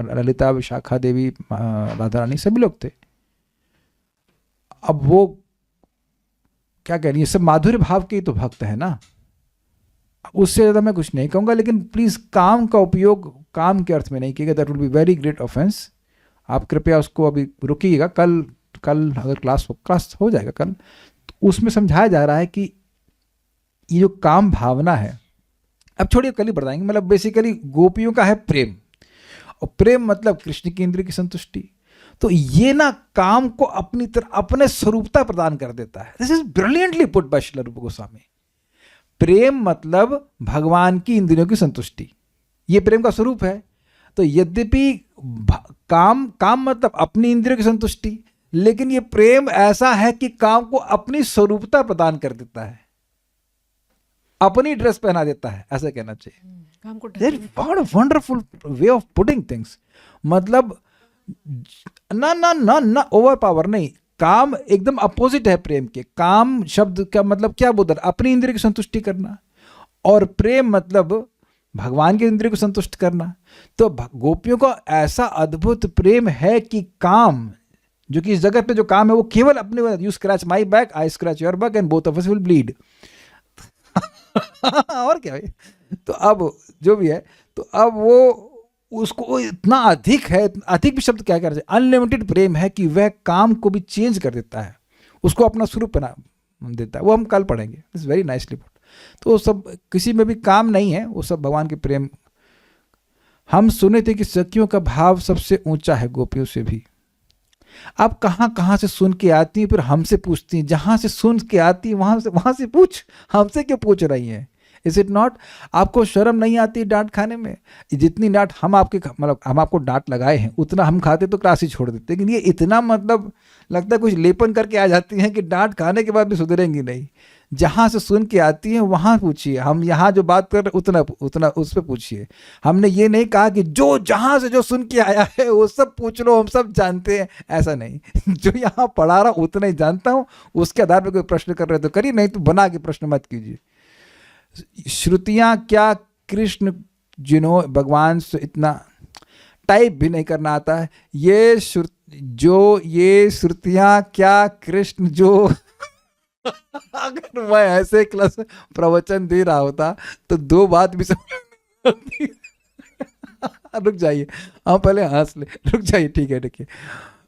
ललिता, विशाखा देवी, राधा रानी, सभी लोग थे. अब वो क्या कह रही है, सब माधुर्य भाव के ही तो भक्त है ना. उससे ज़्यादा मैं कुछ नहीं कहूँगा, लेकिन प्लीज़ काम का उपयोग काम के अर्थ में नहीं कीजिएगा. That will be very great offence. आप कृपया उसको अभी रुकिएगा. कल अगर क्लास हो जाएगा कल, तो उसमें समझाया जा रहा है कि ये जो काम भावना है, अब छोड़िए, कल ही बताएंगे. मतलब बेसिकली गोपियों का है प्रेम, और प्रेम मतलब कृष्ण की इंद्रिय की संतुष्टि. तो ये ना काम को अपनी तरह अपने स्वरूपता प्रदान कर देता है. This is brilliantly put buy Srila रूप गोस्वामी. प्रेम मतलब भगवान की इंद्रियों की संतुष्टि, ये प्रेम का स्वरूप है. तो यद्यपि काम मतलब अपनी इंद्रियों की संतुष्टि, लेकिन ये प्रेम ऐसा है कि काम को अपनी स्वरूपता प्रदान कर देता है, अपनी ड्रेस पहना देता है, ऐसा कहना चाहिए. काम को what a wonderful way of putting things. मतलब ना ओवर पावर नहीं. काम एकदम अपोजिट है प्रेम के. काम शब्द का मतलब क्या बोल रहा है? अपनी इंद्रिय की संतुष्टि करना. और प्रेम मतलब भगवान के इंद्रिय को संतुष्ट करना. तो गोपियों का ऐसा अद्भुत प्रेम है कि काम, जो कि इस जगत पे जो काम है, वो केवल अपने, you scratch my back, I scratch your back, and both of us will bleed. और क्या है. तो अब जो भी है, तो अब वो उसको इतना अधिक है, अधिक भी शब्द क्या कहना चाहिए, अनलिमिटेड प्रेम है कि वह काम को भी चेंज कर देता है, उसको अपना स्वरूप बना देता है. वो हम कल पढ़ेंगे. It's very nicely put. तो वो सब किसी में भी काम नहीं है, वो सब भगवान के प्रेम. हम सुने थे कि सखियों का भाव सबसे ऊंचा है गोपियों से भी. आप कहाँ से सुन के आती हैं, फिर हमसे पूछती हैं. जहाँ से सुन के आती हैं वहाँ से पूछ, हमसे क्यों पूछ रही हैं? Is it not? आपको शर्म नहीं आती डांट खाने में? जितनी डांट हम आपको डांट लगाए हैं, उतना हम खाते तो क्लास ही छोड़ देते. लेकिन ये इतना मतलब लगता है कुछ लेपन करके आ जाती हैं कि डांट खाने के बाद भी सुधरेंगी नहीं. जहाँ से सुन के आती हैं वहाँ पूछिए. हम यहाँ जो बात कर रहे हैं उतना उस पर पूछिए. हमने ये नहीं कहा कि जो जहाँ से जो सुन के आया है वो सब पूछ लो, हम सब जानते हैं, ऐसा नहीं. जो यहाँ पढ़ा रहा उतना ही जानता हूँ, उसके आधार पर कोई प्रश्न कर रहे तो करिए, नहीं तो बना के प्रश्न मत कीजिए. श्रुतियाँ क्या कृष्ण, जिन्हों भगवान से इतना टाइप भी नहीं करना आता है, ये श्रुतियाँ क्या कृष्ण जो अगर मैं ऐसे क्लास प्रवचन दे रहा होता तो दो बात भी समझ. रुक जाइए, हम पहले हंस ले. रुक जाइए, ठीक है.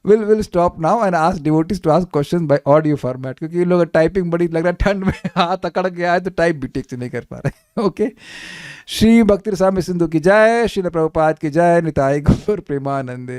We'll stop now and ask devotees to ask questions by audio format, क्योंकि ये लोग टाइपिंग बड़ी लग रहा है, ठंड में हाथ अकड़ के आए तो टाइप भी ठीक से नहीं कर पा रहे. ओके. श्री भक्ति रसामृत सिंधु की जय. श्रील प्रभुपाद की जय. निताई गौर प्रेमानंदे.